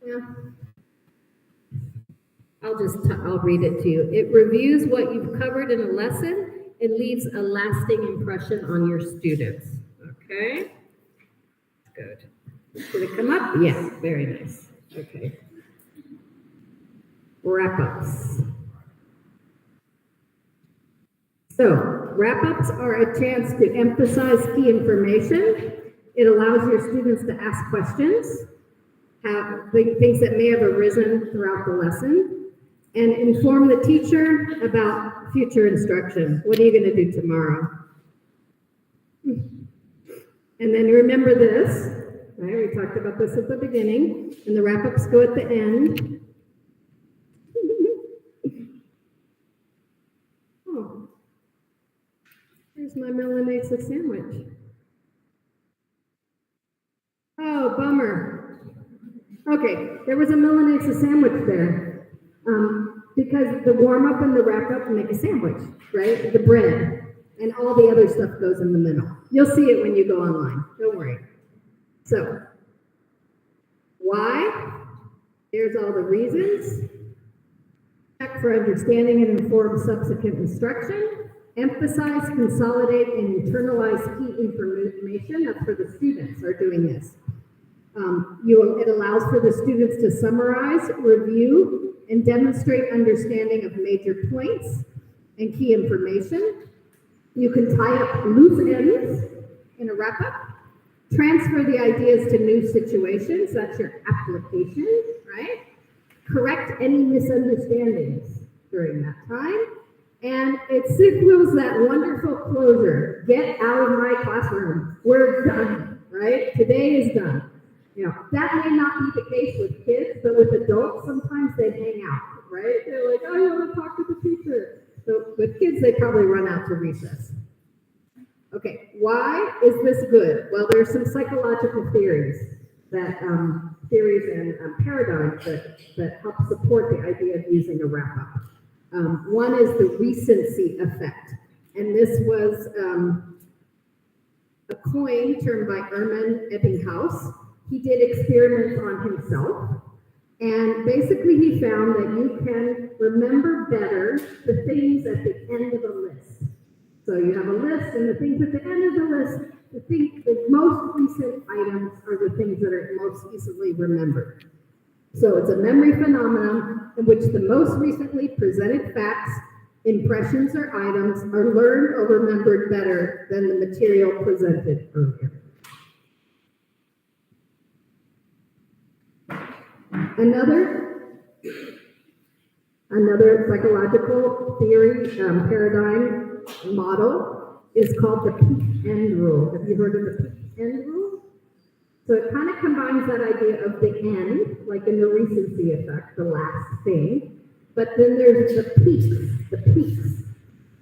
Yeah. I'll read it to you. It reviews what you've covered in a lesson and leaves a lasting impression on your students. Okay? Good. Did it come up? Yeah, very nice. Okay. Wrap-ups. So, wrap-ups are a chance to emphasize key information. It allows your students to ask questions, have things that may have arisen throughout the lesson, and inform the teacher about future instruction. What are you going to do tomorrow? And then remember this, right? We talked about this at the beginning, and the wrap-ups go at the end. Oh, here's my Milanese sandwich. Oh, bummer. Okay, there was a Milanese sandwich there. Because the warm-up and the wrap-up make a sandwich, right? The bread and all the other stuff goes in the middle. You'll see it when you go online, don't worry. So, why? Here's all the reasons. Check for understanding and inform subsequent instruction. Emphasize, consolidate, and internalize key information. That's for the students are doing this. It allows for the students to summarize, review, and demonstrate understanding of major points and key information. You can tie up loose ends in a wrap-up, transfer the ideas to new situations, that's your application, right? Correct any misunderstandings during that time, and it signals that wonderful closure. Get out of my classroom, we're done, right? Today is done. You know, that may not be the case with kids, but with adults, sometimes they hang out, right? They're like, oh, you want to talk to the teacher. So with kids, they probably run out to recess. Okay, why is this good? Well, there's some psychological theories and paradigms that help support the idea of using a wrap-up. One is the recency effect. And this was a coin termed by Erman Ebbinghaus. He did experiments on himself, and basically he found that you can remember better the things at the end of a list. So you have a list, and the things at the end of the list, the most recent items are the things that are most easily remembered. So it's a memory phenomenon in which the most recently presented facts, impressions, or items are learned or remembered better than the material presented earlier. Another psychological theory, paradigm model is called the peak end rule. Have you heard of the peak end rule? So it kind of combines that idea of the end, like in the recency effect, the last thing, but then there's the peaks.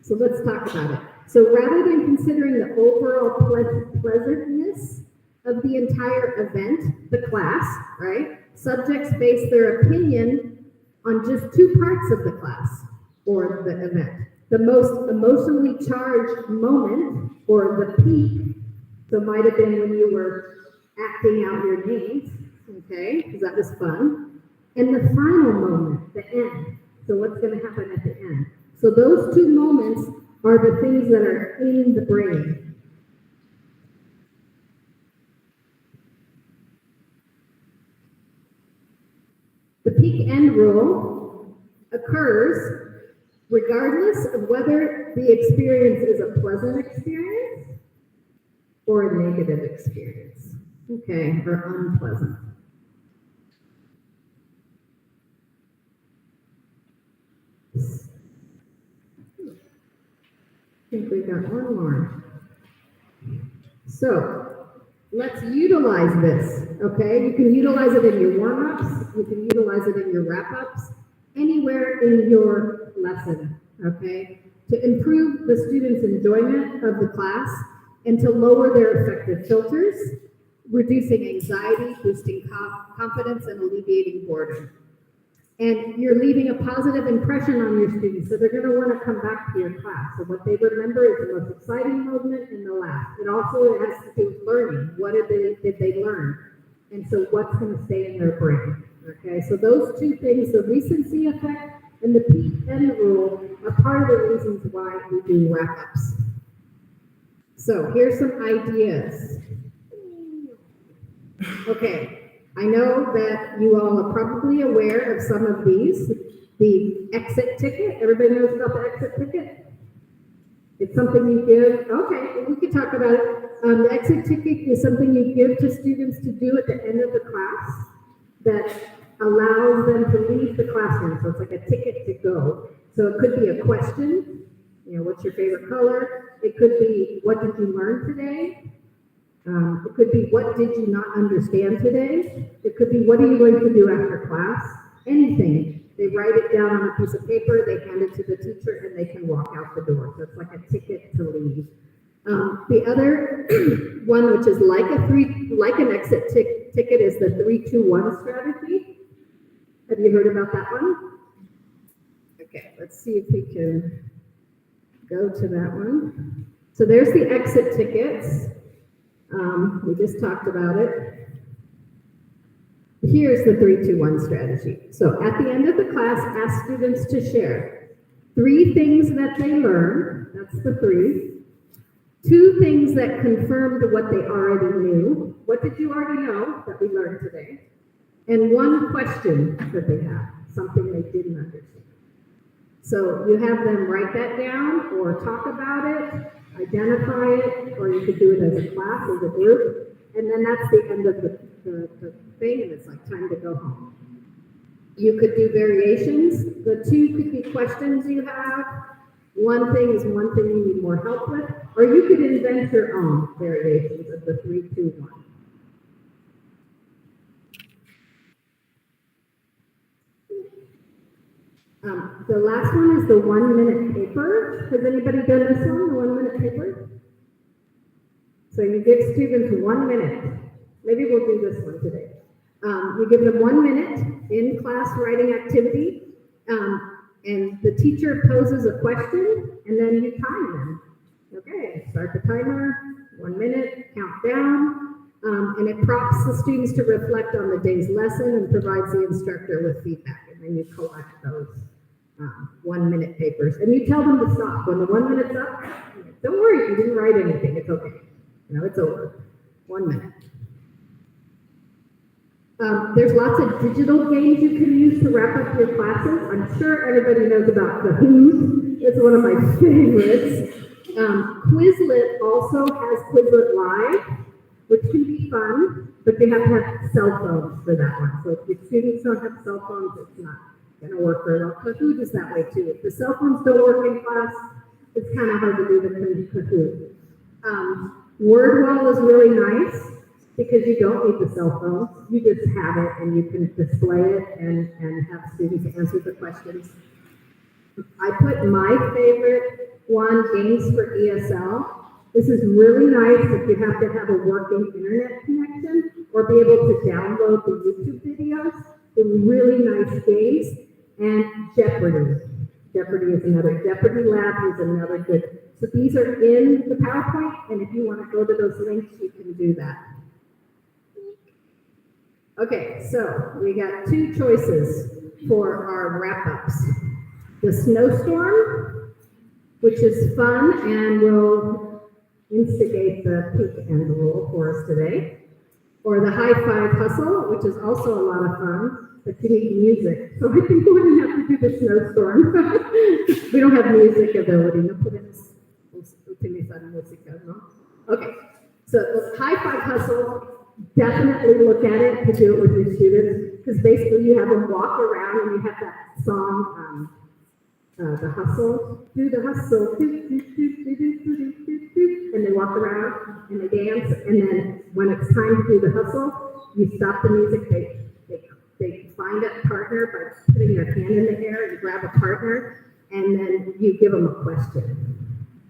So let's talk about it. So rather than considering the overall pleasantness of the entire event, the class, right? Subjects base their opinion on just two parts of the class or the event. The most emotionally charged moment, or the peak, so it might have been when you were acting out your names, okay, because that was fun. And the final moment, the end. So what's going to happen at the end? So those two moments are the things that are in the brain. The peak end rule occurs regardless of whether the experience is a pleasant experience or a negative experience, okay, or unpleasant. I think we've got one more. So let's utilize this, okay? You can utilize it in your warm-ups, you can utilize it in your wrap-ups, anywhere in your lesson, okay? To improve the students' enjoyment of the class and to lower their affective filters, reducing anxiety, boosting confidence, and alleviating boredom. And you're leaving a positive impression on your students, so they're going to want to come back to your class. So what they remember is the most exciting moment and the last. It also has to do with learning. What did they learn? And so what's going to stay in their brain? Okay, so those two things, the recency effect and the peak end rule, are part of the reasons why we do wrap-ups. So here's some ideas. Okay. I know that you all are probably aware of some of these. The exit ticket, everybody knows about the exit ticket? It's something you give, okay, we can talk about it. The exit ticket is something you give to students to do at the end of the class that allows them to leave the classroom. So it's like a ticket to go. So it could be a question, what's your favorite color? It could be, what did you learn today? It could be, what did you not understand today? It could be, what are you going to do after class? Anything. They write it down on a piece of paper, they hand it to the teacher, and they can walk out the door. So it's like a ticket to leave. The other one, which is like an exit ticket, is the 3-2-1 strategy. Have you heard about that one? Okay, let's see if we can go to that one. So there's the exit tickets. We just talked about it. Here's the 3-2-1 strategy. So at the end of the class, ask students to share 3 things that they learned, that's the 3, 2 things that confirmed what they already knew, what did you already know that we learned today, and 1 question that they have, something they didn't understand. So you have them write that down or talk about it, identify it, or you could do it as a class, as a group, and then that's the end of the thing, and it's like time to go home. You could do variations. The 2 could be questions you have. 1 thing is 1 thing you need more help with, or you could invent your own variations of the 3-2-1. The last one is the 1-minute paper. Has anybody done this one, the 1-minute paper? So you give students 1 minute. Maybe we'll do this one today. You give them 1 minute in class writing activity, and the teacher poses a question, and then you time them. Okay, start the timer, 1 minute, count down, and it prompts the students to reflect on the day's lesson and provides the instructor with feedback, and then you collect those 1-minute papers, and you tell them to stop. When the 1 minute's up, don't worry, you didn't write anything, it's okay. It's over. 1 minute. There's lots of digital games you can use to wrap up your classes. I'm sure everybody knows about Kahoot. It's one of my favorites. Quizlet also has Quizlet Live, which can be fun, but you have to have cell phones for that one. So if your students don't have cell phones, it's not going to work very well. Kahoot is that way too. If the cell phones don't work in class, it's kind of hard to do the Kahoot. WordWall is really nice because you don't need the cell phone. You just have it and you can display it and have students answer the questions. I put my favorite one, Games for ESL. This is really nice if you have to have a working internet connection or be able to download the YouTube videos. They're really nice games. And Jeopardy. Jeopardy is another. Jeopardy Lab is another good. So these are in the PowerPoint, and if you want to go to those links, you can do that. Okay, so we got two choices for our wrap-ups. The snowstorm, which is fun and will instigate the peak and the roll for us today. Or the high five hustle, which is also a lot of fun, but you need music. So I think we're gonna have to do the snowstorm. We don't have music ability. No podemos utilizar música, no? Okay, so the high five hustle, definitely look at it to do it with your students, because basically you have them walk around and you have that song, the hustle, do the hustle, and they walk around and they dance, and then when it's time to do the hustle, you stop the music, they find a partner by putting their hand in the air, you grab a partner, and then you give them a question.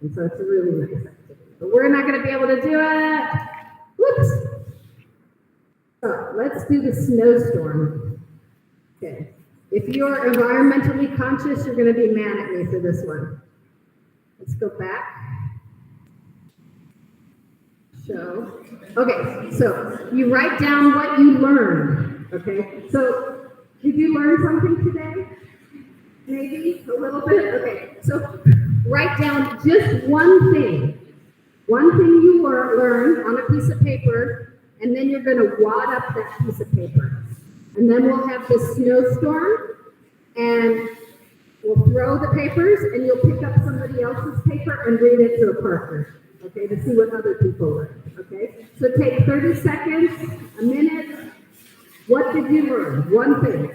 And so it's a really nice activity. But we're not gonna be able to do it. Whoops. So let's do the snowstorm. Okay. If you're environmentally conscious, you're going to be mad at me for this one. Let's go back. So, okay, so you write down what you learned. Okay, so did you learn something today? Maybe a little bit? Okay, so write down just one thing. One thing you learned on a piece of paper, and then you're going to wad up that piece of paper. And then we'll have the snowstorm, and we'll throw the papers, and you'll pick up somebody else's paper and read it to a partner, okay, to see what other people learned, okay? So take 30 seconds, a minute. What did you learn? One thing.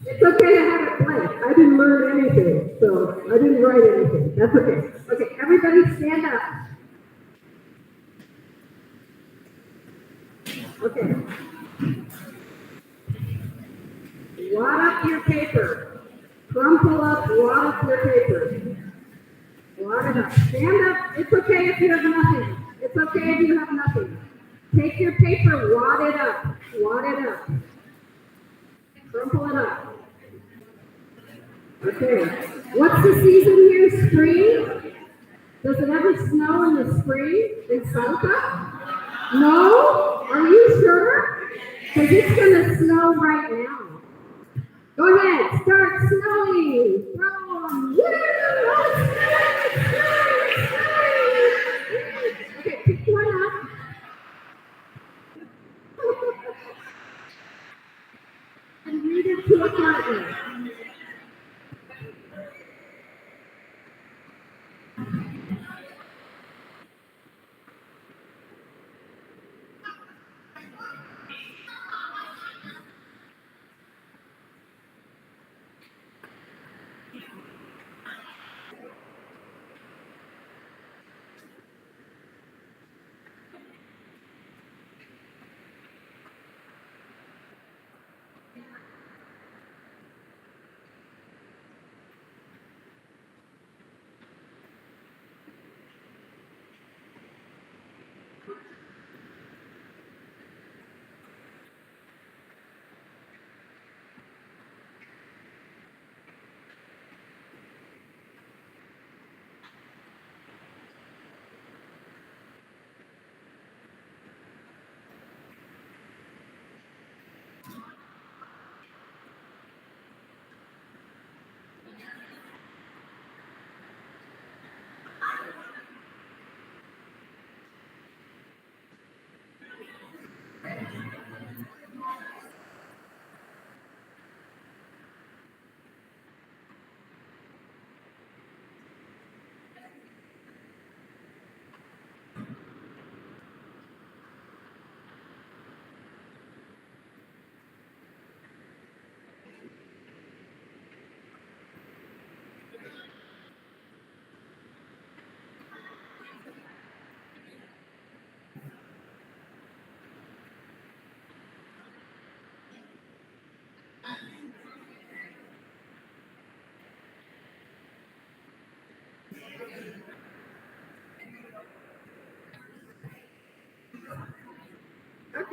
It's okay to have it blank. I didn't learn anything, so I didn't write anything. That's okay. Okay, everybody stand up. Okay. Wad up your paper. Crumple up, wad up your paper. Wad it up. Stand up. It's okay if you have nothing. It's okay if you have nothing. Take your paper, wad it up. Wad it up. Crumple it up. Okay. What's the season here? Spring? Does it ever snow in the spring in Salta? No? Are you sure? Because it's going to snow right now. Go ahead. Start snowing. Throw them. Woo! Okay, pick one up. And read it to a partner.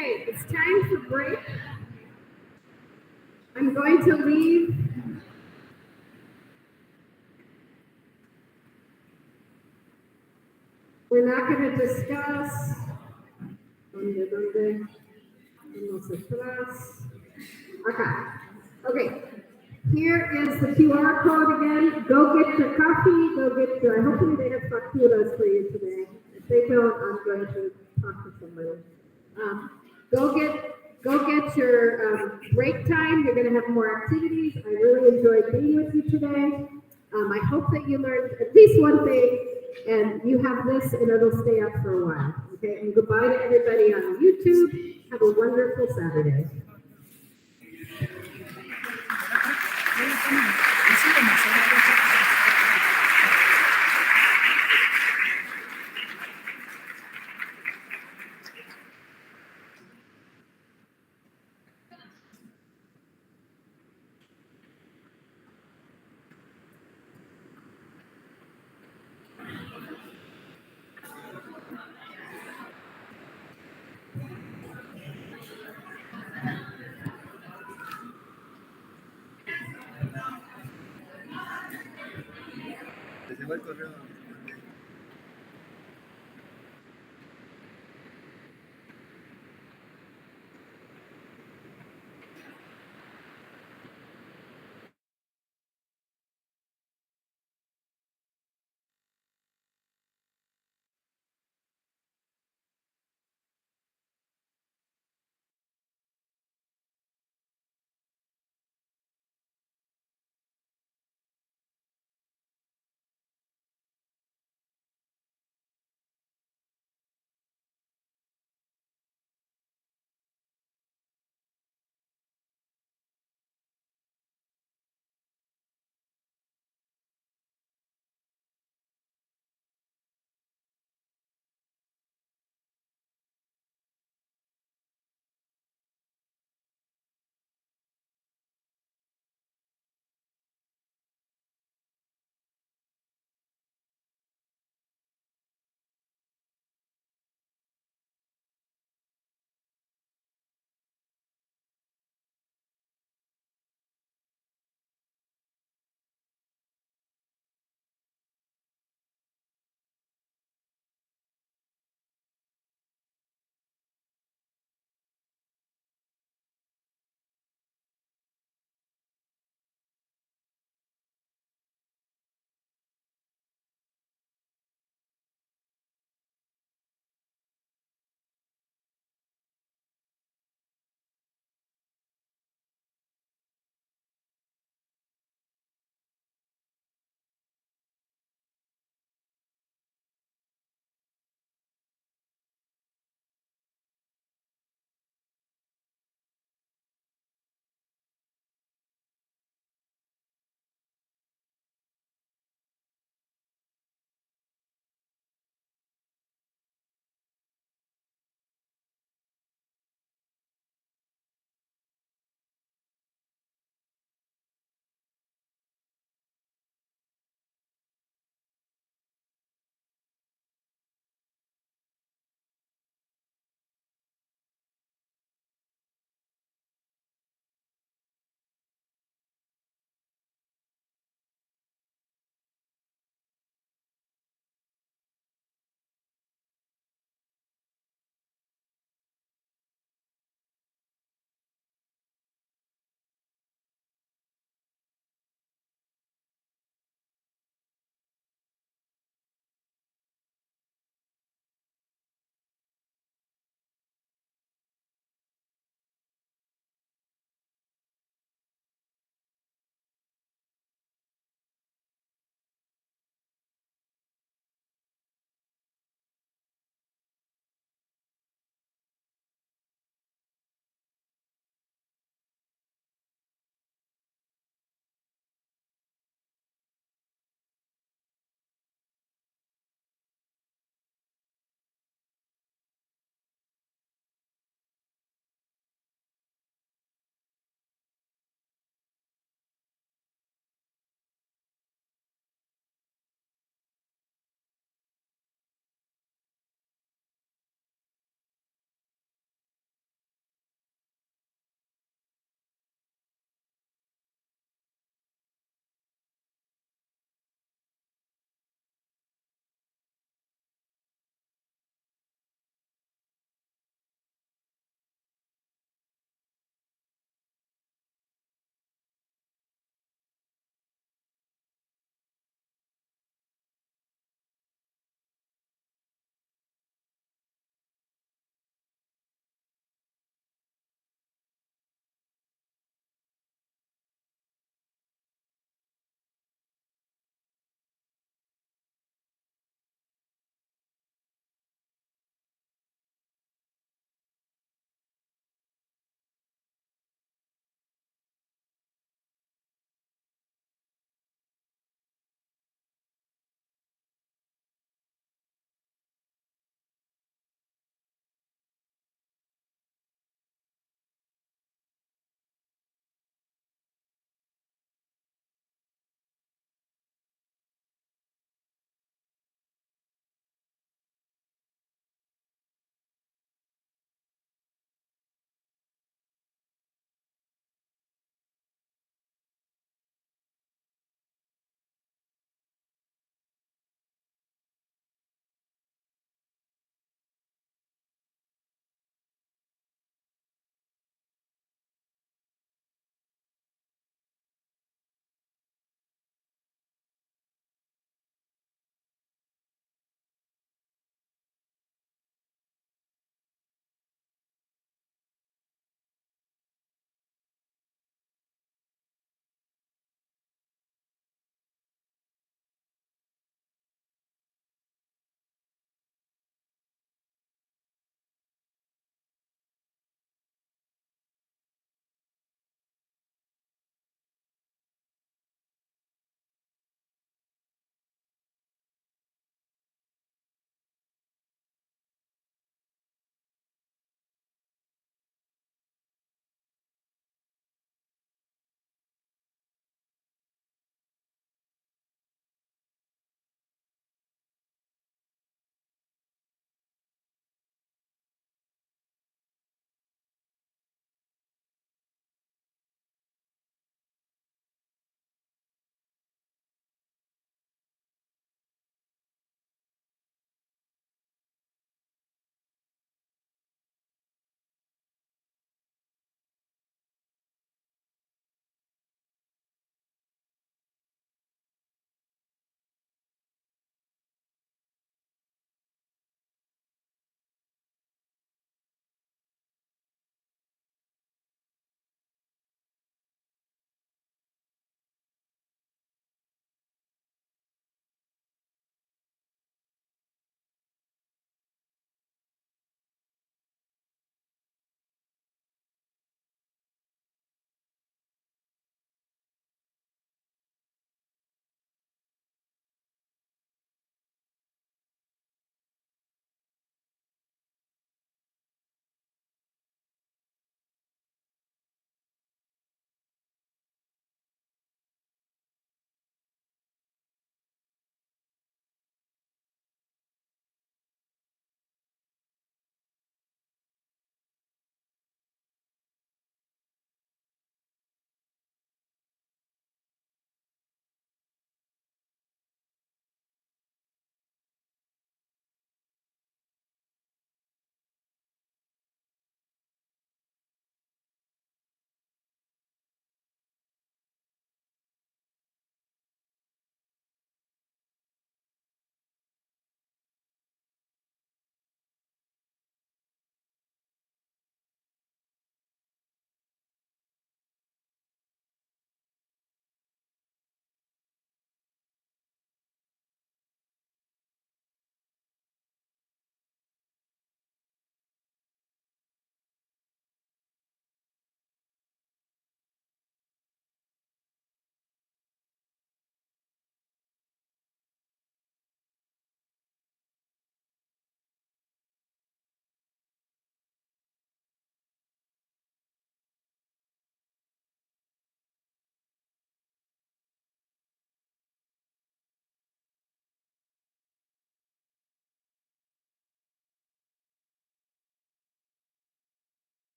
Okay, it's time for break. I'm going to leave. We're not going to discuss. Okay. Here is the QR code again. Go get your coffee. Go get your. Hopefully they have facturas for you today. If they don't, I'm going to talk to somebody. Go get your break time. You're going to have more activities. I really enjoyed being with you today. I hope that you learned at least one thing, and you have this, and it'll stay up for a while. Okay, and goodbye to everybody on YouTube. Have a wonderful Saturday.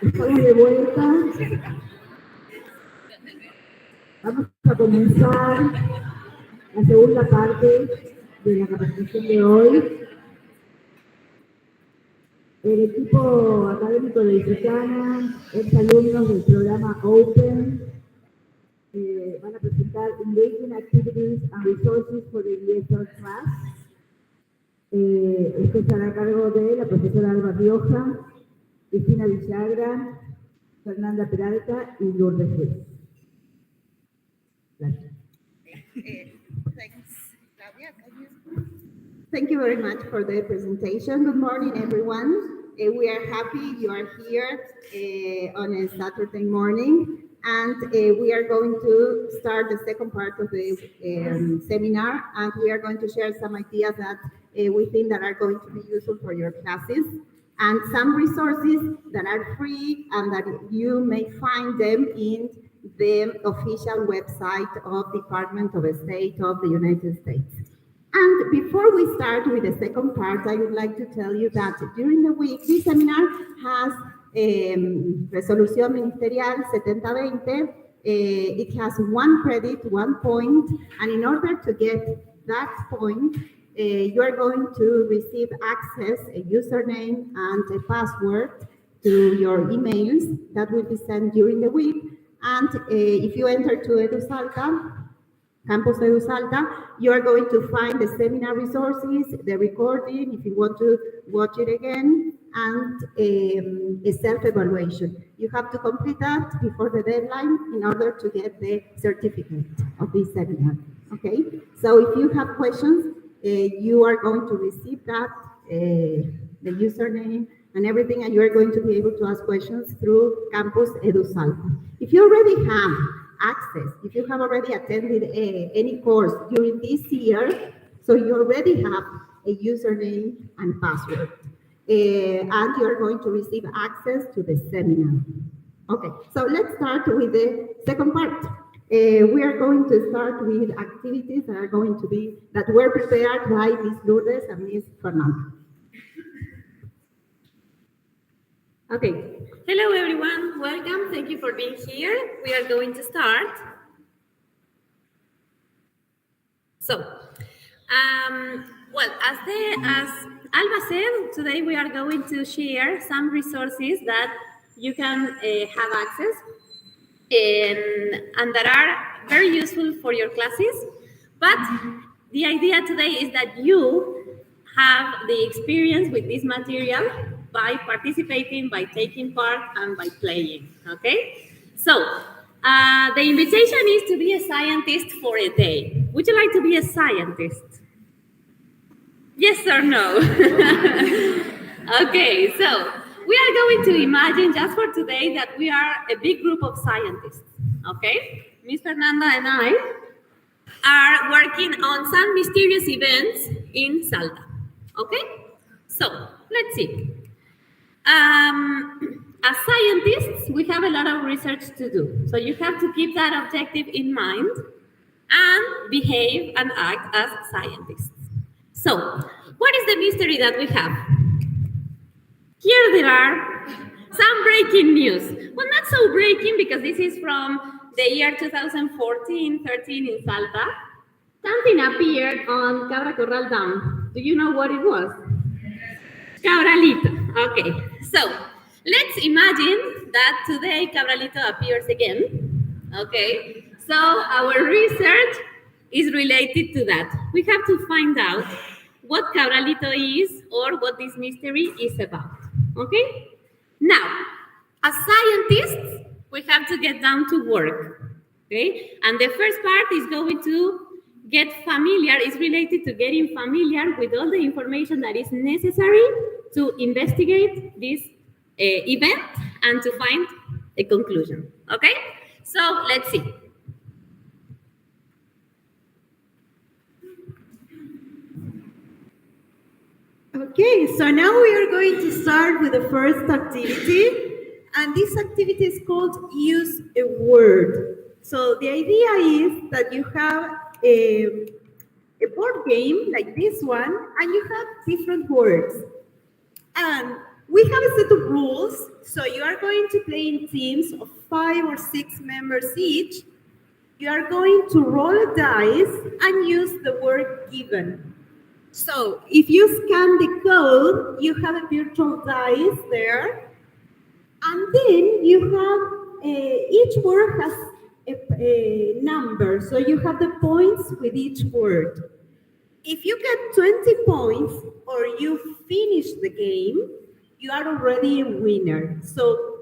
Estamos de vuelta. Vamos a comenzar la segunda parte de la capacitación de hoy. El equipo académico de ISICANA, exalumnos del programa Open, van a presentar Engaging Activities and Resources for the ESL Class. Esto estará a cargo de la profesora Alba Rioja, Cristina Villagra, Fernanda Peralta y Lourdes Ruiz. Gracias. Thank you very much for the presentation. Good morning, everyone. We are happy you are here on a Saturday morning, and we are going to start the second part of the seminar, and we are going to share some ideas that we think that are going to be useful for your classes, and some resources that are free and that you may find them in the official website of Department of State of the United States. And before we start with the second part, I would like to tell you that during the week, this seminar has Resolución Ministerial 7020. It has 1 credit, 1 point, and in order to get that point, you are going to receive access, a username and a password to your emails that will be sent during the week. And if you enter to EduSalta, Campus EduSalta, you are going to find the seminar resources, the recording, if you want to watch it again, and a self-evaluation. You have to complete that before the deadline in order to get the certificate of this seminar, okay? So if you have questions, you are going to receive that, the username and everything, and you are going to be able to ask questions through Campus EduSalta. If you already have access, if you have already attended any course during this year, so you already have a username and password, and you are going to receive access to the seminar. Okay, so let's start with the second part. We are going to start with activities that were prepared by Ms. Lourdes and Ms. Fernanda. Okay. Hello, everyone. Welcome. Thank you for being here. We are going to start. So, well, as Alba said, today we are going to share some resources that you can have access and that are very useful for your classes. But the idea today is that you have the experience with this material by participating, by taking part, and by playing, okay? So, the invitation is to be a scientist for a day. Would you like to be a scientist? Yes or no? Okay, so we are going to imagine just for today that we are a big group of scientists, okay? Ms. Fernanda and I are working on some mysterious events in Salta, okay? So, let's see. As scientists, we have a lot of research to do. So you have to keep that objective in mind and behave and act as scientists. So, what is the mystery that we have? Here there are some breaking news. Well, not so breaking because this is from the year 2014-13 in Salta. Something appeared on Cabra Corral Dam. Do you know what it was? Cabralito. Okay, so let's imagine that today Cabralito appears again. Okay, so our research is related to that. We have to find out what Cabralito is or what this mystery is about. Okay, now as scientists, we have to get down to work. Okay, and the first part is going to get familiar, is related to getting familiar with all the information that is necessary to investigate this event and to find a conclusion, okay? So let's see. Okay, so now we are going to start with the first activity, and this activity is called Use a Word. So the idea is that you have a a board game like this one, and you have different words. And we have a set of rules, so you are going to play in teams of 5 or 6 members each. You are going to roll a dice and use the word given. So if you scan the code, you have a virtual dice there, and then you have, each word has a number, so you have the points with each word. If you get 20 points or you finish the game, you are already a winner. So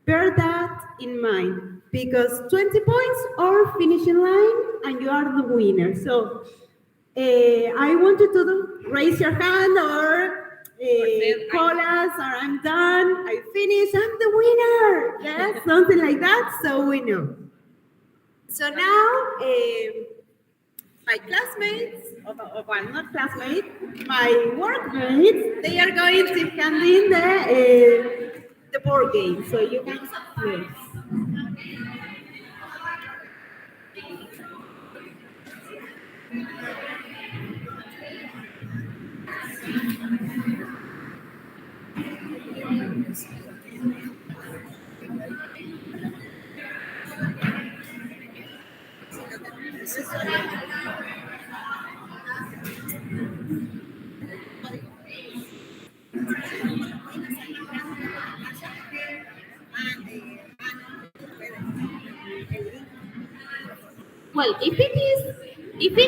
bear that in mind, because 20 points or finishing line and you are the winner. So I want you to raise your hand or call us, or I'm done, I finished, I'm the winner. Yes, something like that, so we know. So now, my classmates, well, not classmates, my workmates, they are going to hand in the board game, so you can play. Well, if it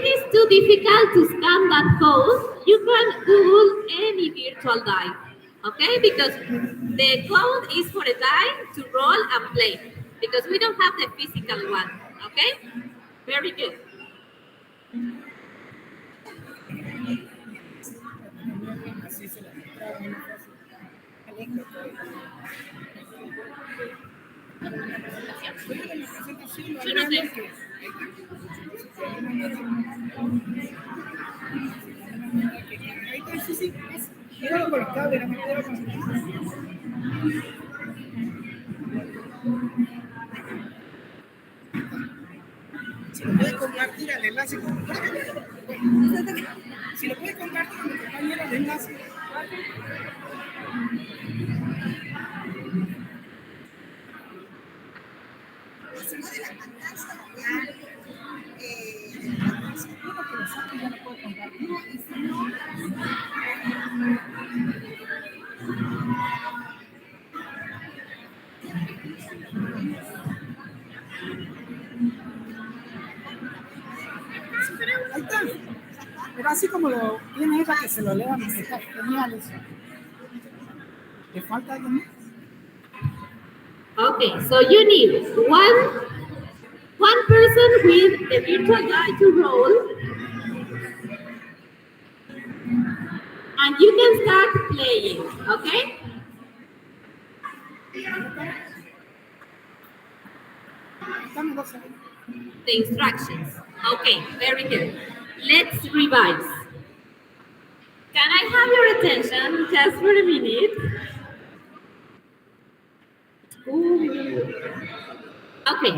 is too difficult to scan that code, you can Google any virtual die, okay? Because the code is for a die to roll and play, because we don't have the physical one, okay? Very good. Yo no sé. Si lo puedes compartir el enlace con si lo puedes compartir con mi compañero el enlace. Ahí está. Pero así como lo tiene ella, que se lo lean, está genial eso. ¿Le falta alguien más? Okay, so you need one person with a virtual die to roll, and you can start playing, okay? The instructions. Okay, very good. Let's revise. Can I have your attention just for a minute? Ooh. Okay,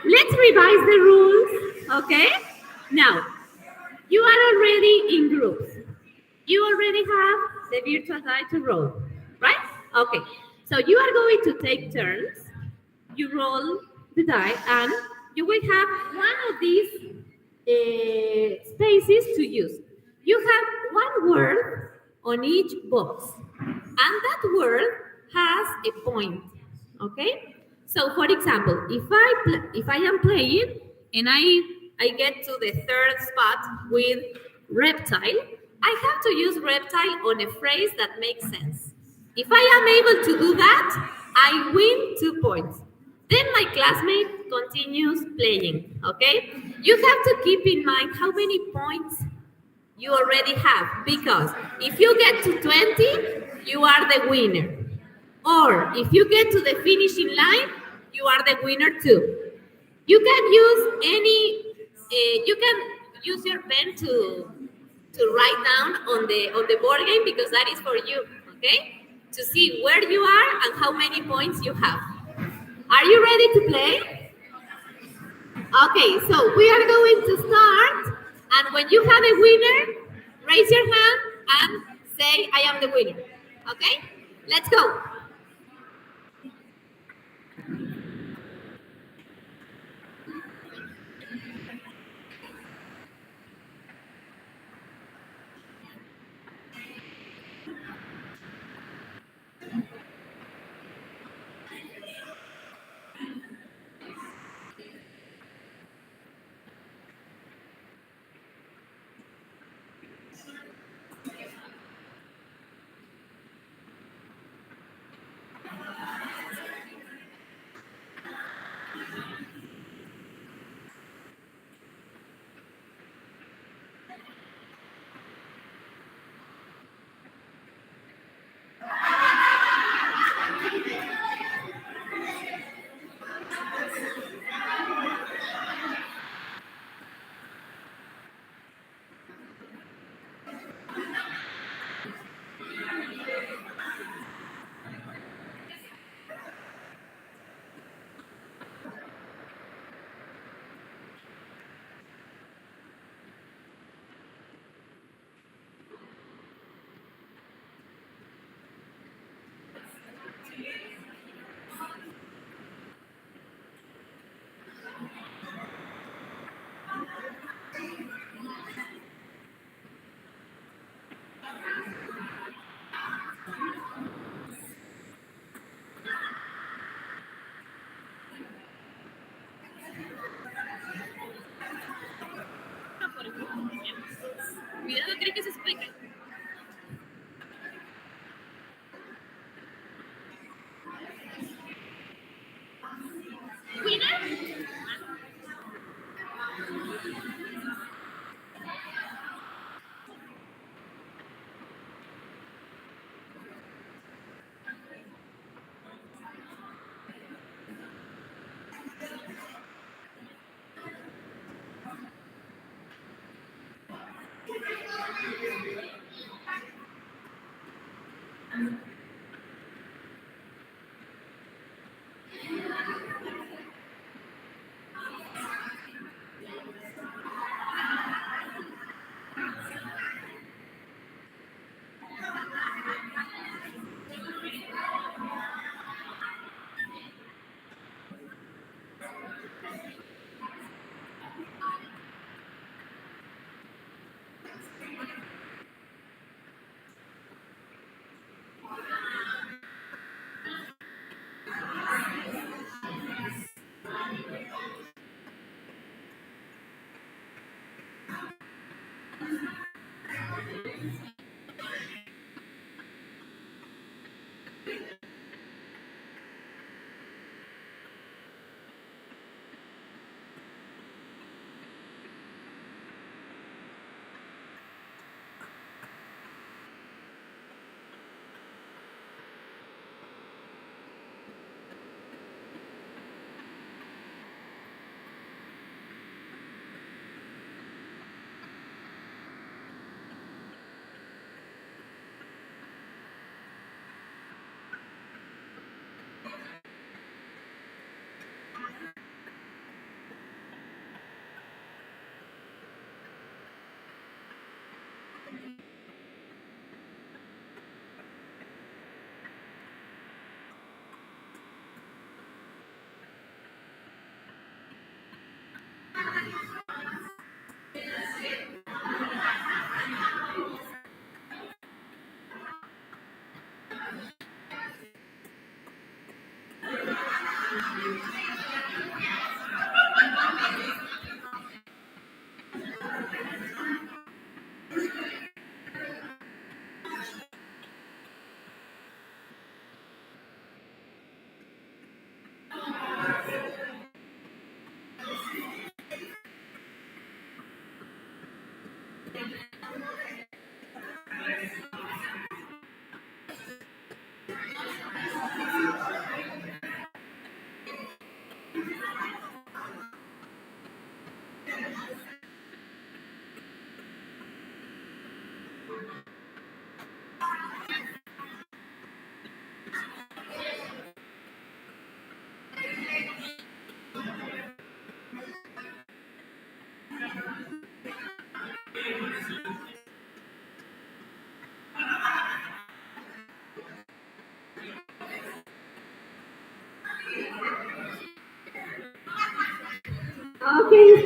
let's revise the rules, okay? Now, you are already in groups. You already have the virtual die to roll, right? Okay, so you are going to take turns. You roll the die and you will have one of these spaces to use. You have one word on each box, and that word has a point, okay? So, for example, if I am playing and I get to the third spot with reptile, I have to use reptile on a phrase that makes sense. If I am able to do that, I win 2 points. Then my classmate continues playing, okay? You have to keep in mind how many points you already have, because if you get to 20, you are the winner. Or if you get to the finishing line, you are the winner too. You can use your pen to write down on the board game, because that is for you, okay? To see where you are and how many points you have. Are you ready to play? Okay, so we are going to start, and when when you have a winner, raise your hand and say, I am the winner. Okay? Let's go. Cuidado, ¿crees que se explica? Winner?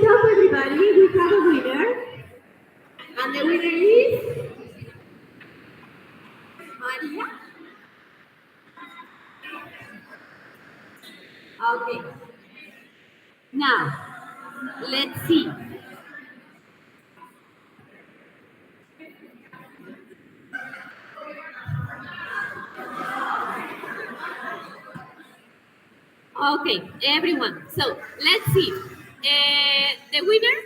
stop, everybody. We have a winner. And the winner is Maria. Okay. Now, let's see. Okay, everyone. So let's see. The winner,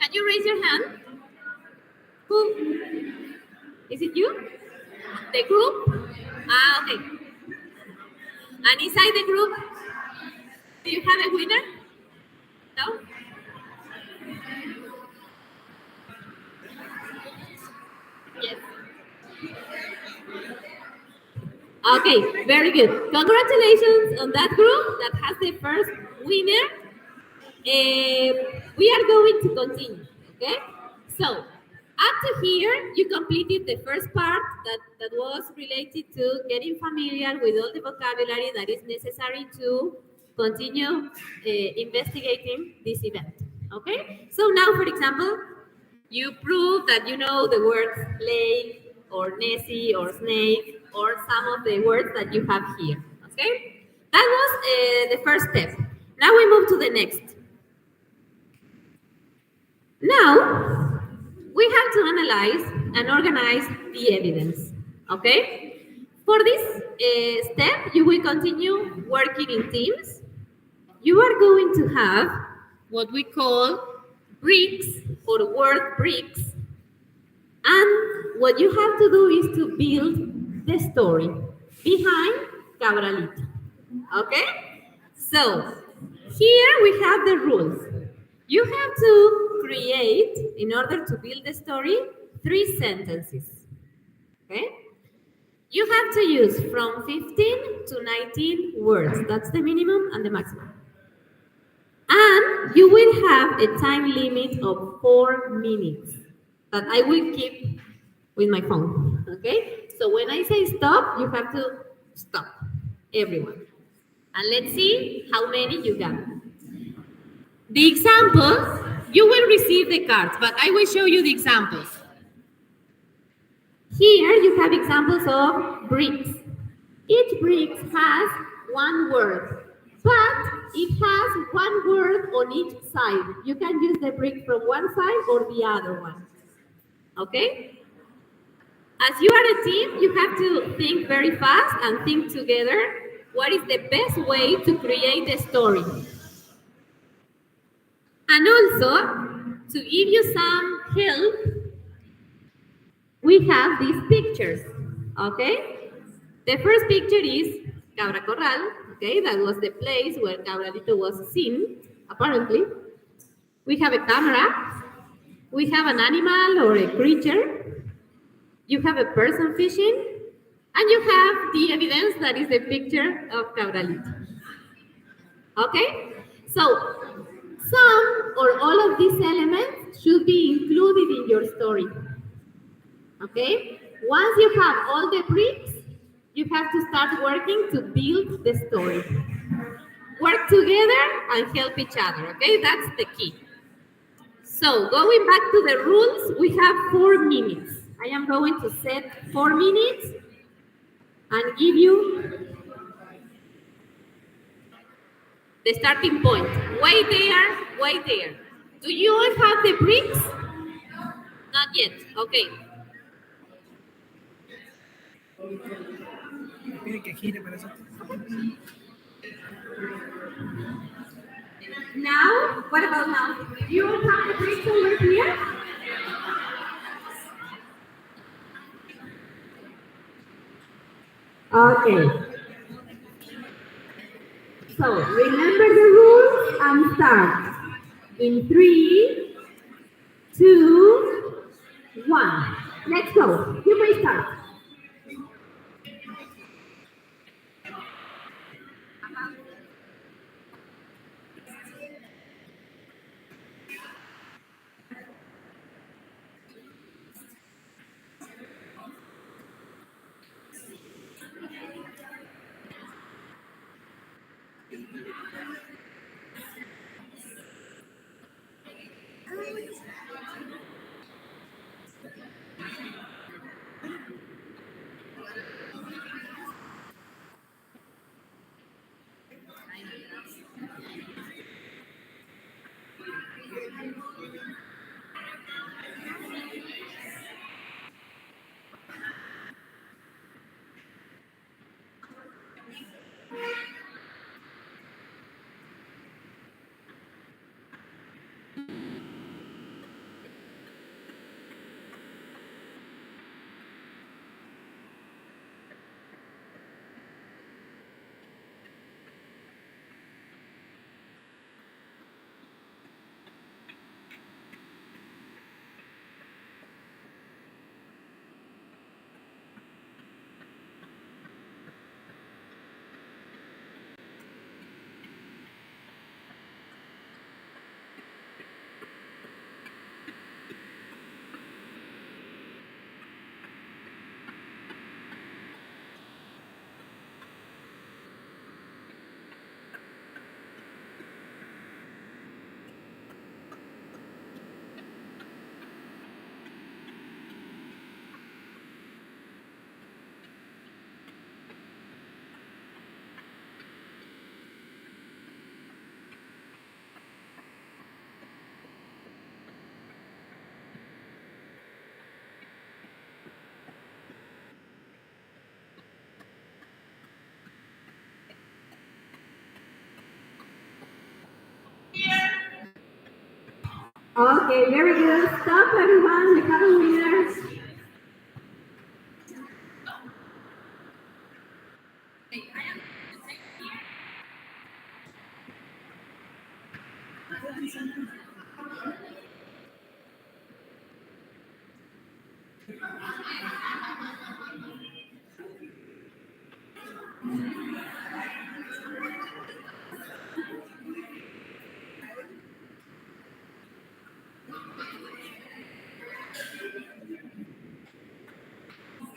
can you raise your hand? Who? Is it you? The group? Ah, okay. And inside the group, do you have a winner? No? Yes. Okay, very good. Congratulations on that group that has the first winner. We are going to continue, okay? So, up to here, you completed the first part that was related to getting familiar with all the vocabulary that is necessary to continue investigating this event, okay? So now, for example, you prove that you know the words lake or Nessie or snake or some of the words that you have here, okay? That was the first step. Now we move to the next. Now, we have to analyze and organize the evidence, okay? For this step, you will continue working in teams. You are going to have what we call bricks or word bricks. And what you have to do is to build the story behind Cabralito, okay? So, here we have the rules. You have to create, in order to build the story, 3 sentences, okay? You have to use from 15 to 19 words. That's the minimum and the maximum. And you will have a time limit of 4 minutes that I will keep with my phone, okay? So when I say stop, you have to stop, everyone. And let's see how many you got. The examples, you will receive the cards, but I will show you the examples. Here you have examples of bricks. Each brick has 1 word, but it has 1 word on each side. You can use the brick from one side or the other one, okay? As you are a team, you have to think very fast and think together what is the best way to create a story. And also, to give you some help, we have these pictures, okay? The first picture is Cabra Corral, okay? That was the place where Cabralito was seen, apparently. We have a camera. We have an animal or a creature. You have a person fishing. And you have the evidence that is the picture of Cabralito. Okay? So, some or all of these elements should be included in your story. Okay? Once you have all the bricks, you have to start working to build the story. Work together and help each other, okay? That's the key. So, going back to the rules, we have 4 minutes. I am going to set 4 minutes and give you the starting point. Wait there, wait there. Do you all have the bricks? Not yet, okay. Now, what about now? Do you all have the bricks over here? Okay. So, remember the rules and start. In 3, 2, 1. Let's go. You may start. Okay, very good. Stop, everyone. We have a winner.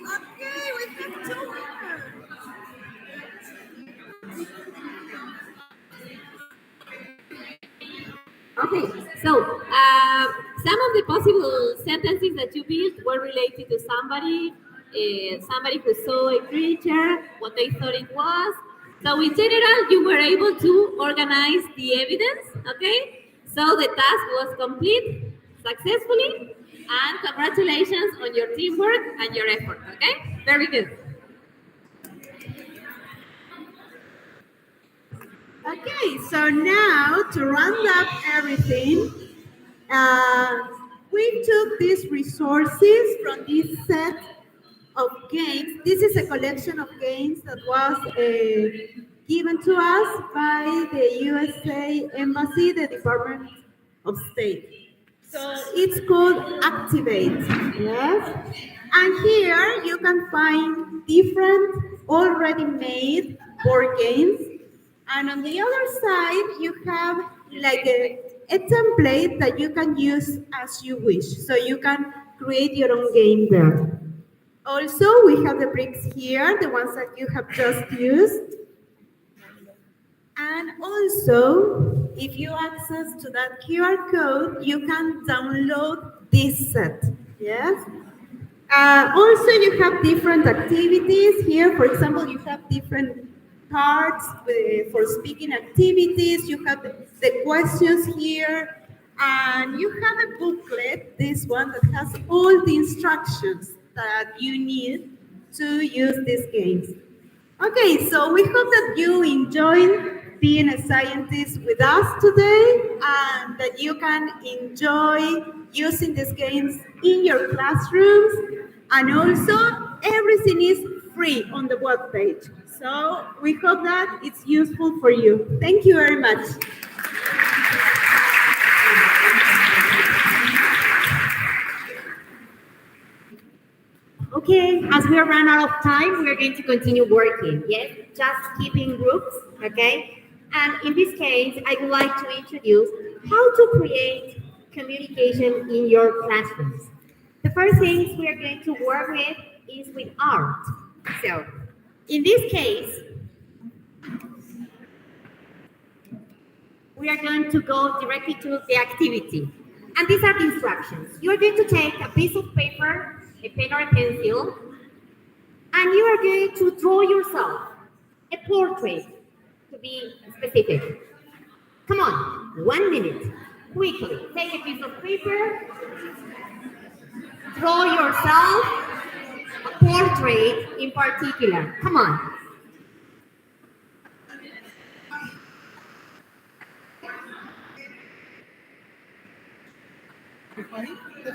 Okay, we have two winners. Okay, so some of the possible sentences that you built were related to somebody who saw a creature, what they thought it was. So in general, you were able to organize the evidence, okay? So the task was complete successfully, and congratulations on your teamwork and your effort, okay? Very good. Okay, so now to round up everything, we took these resources from this set of games. This is a collection of games that was given to us by the USA Embassy, the Department of State. So it's called Activate, yes? And here you can find different already made board games. And on the other side, you have like a template that you can use as you wish. So you can create your own game there. Also, we have the bricks here, the ones that you have just used. And also, if you access to that QR code, you can download this set, yes? Also, you have different activities here. For example, you have different parts for speaking activities. You have the questions here. And you have a booklet, this one, that has all the instructions that you need to use these games. Okay, so we hope that you enjoyed being a scientist with us today and that you can enjoy using these games in your classrooms. And also, everything is free on the webpage. So we hope that it's useful for you. Thank you very much. Okay, as we run out of time, we're going to continue working, yes? Just keeping groups, okay? And in this case, I would like to introduce how to create communication in your classrooms. The first things we are going to work with is with art. So, in this case, we are going to go directly to the activity. And these are the instructions. You are going to take a piece of paper, a pen or a pencil, and you are going to draw yourself a portrait, to be specific. Come on, 1 minute, quickly. Take a piece of paper, draw yourself a portrait in particular. Come on. ¿Te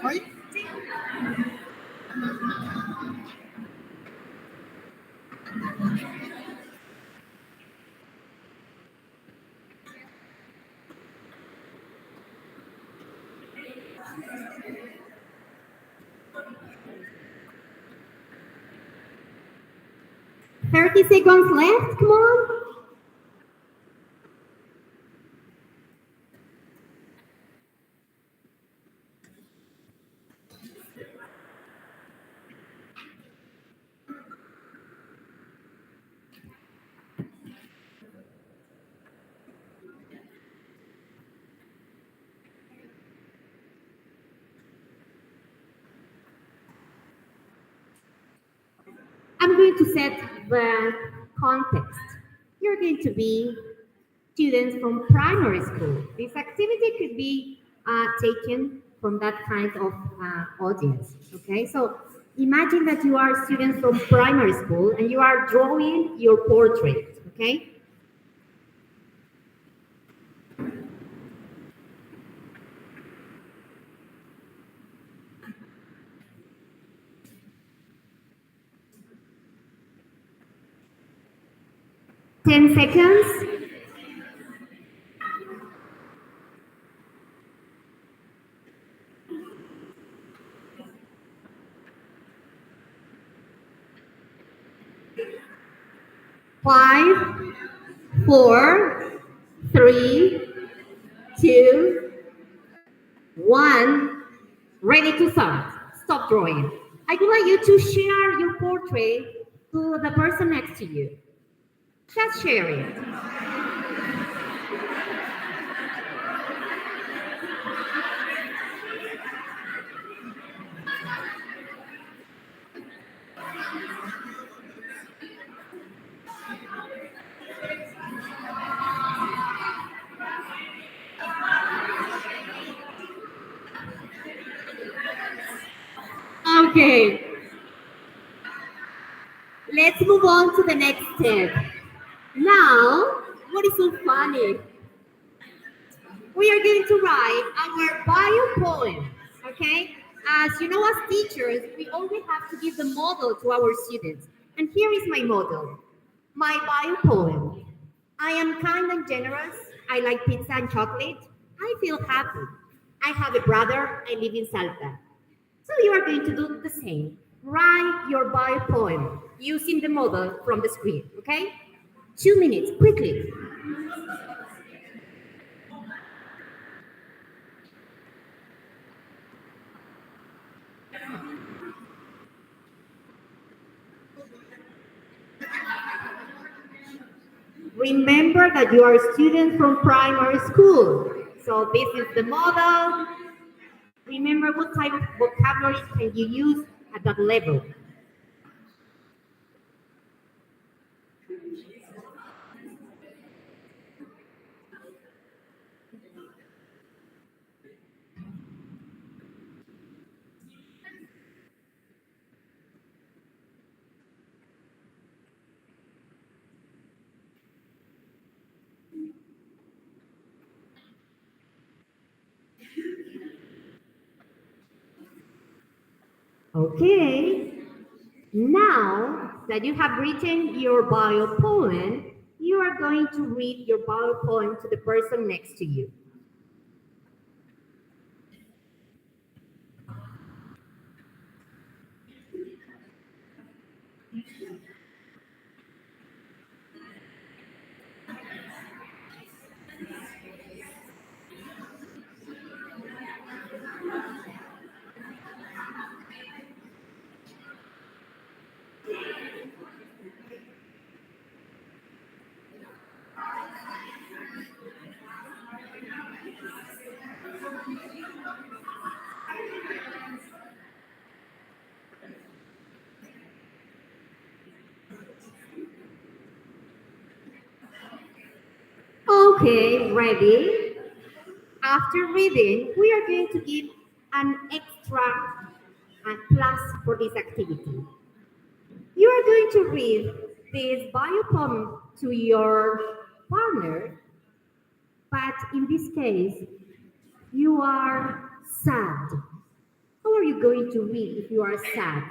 30 seconds left, come on. I'm going to set the context. You're going to be students from primary school. This activity could be taken from that kind of audience, okay? So imagine that you are students from primary school and you are drawing your portrait, okay? 10 seconds. Five, 4, 3, 2, 1. Ready to start. Stop drawing. I would like you to share your portrait to the person next to you. Just share it. Okay. Let's move on to the next step. Now, what is so funny? We are going to write our bio poem, okay? As you know, as teachers, we always have to give the model to our students. And here is my model, my bio poem. I am kind and generous. I like pizza and chocolate. I feel happy. I have a brother. I live in Salta. So you are going to do the same. Write your bio poem using the model from the screen, okay? 2 minutes, quickly. Remember that you are students from primary school. So this is the model. Remember what type of vocabulary can you use at that level. Okay, now that you have written your bio poem, you are going to read your bio poem to the person next to you. Okay, ready? After reading, we are going to give an extra plus for this activity. You are going to read this bio poem to your partner, but in this case, you are sad. How are you going to read if you are sad?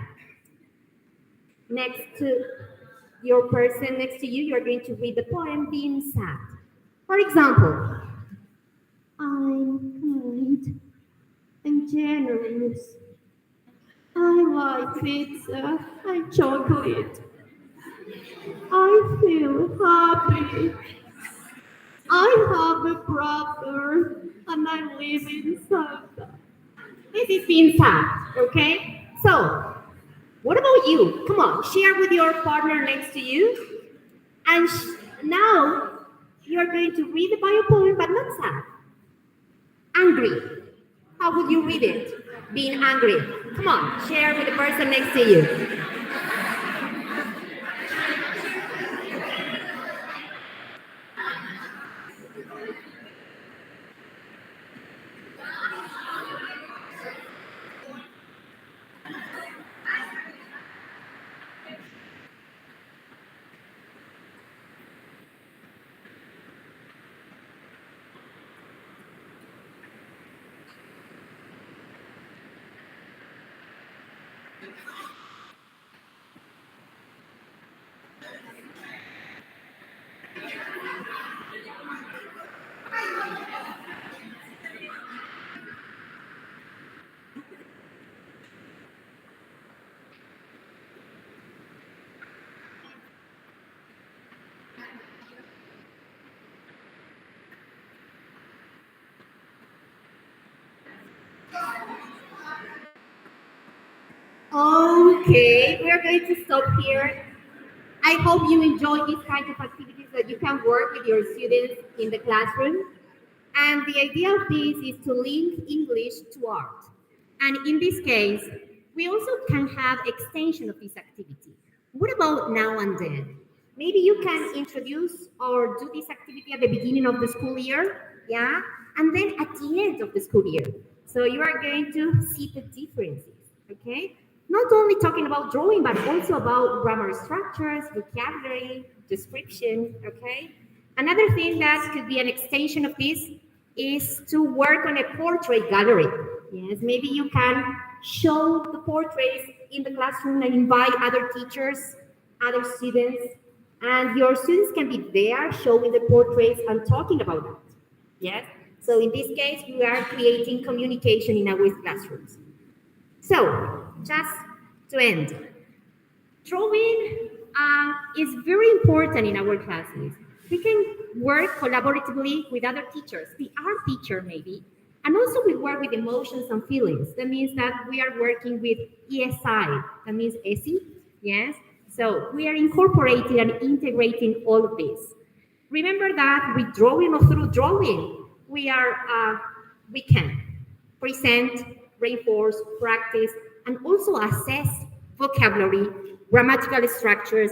Next to your person next to you, you are going to read the poem being sad. For example, I'm kind and generous. I like pizza and chocolate. I feel happy. I have a brother and I live in Salta. This is being sad, okay? So, what about you? Come on, share with your partner next to you. And now, you're going to read the bio poem, but not sad. Angry. How would you read it? Being angry. Come on, share with the person next to you. Okay, we are going to stop here. I hope you enjoy these kinds of activities that you can work with your students in the classroom. And the idea of this is to link English to art. And in this case, we also can have extension of this activity. What about now and then? Maybe you can introduce or do this activity at the beginning of the school year, yeah? And then at the end of the school year. So you are going to see the differences, okay? Not only talking about drawing, but also about grammar structures, vocabulary, description, okay? Another thing that could be an extension of this is to work on a portrait gallery. Yes, maybe you can show the portraits in the classroom and invite other teachers, other students, and your students can be there showing the portraits and talking about that. Yes, so in this case, we are creating communication in our classrooms. So, just to end, drawing is very important in our classes. We can work collaboratively with other teachers, the art teacher maybe, and also we work with emotions and feelings. That means that we are working with ESI, that means ESI, yes? So we are incorporating and integrating all of this. Remember that with drawing or through drawing, we can present, reinforce, practice, and also assess vocabulary, grammatical structures,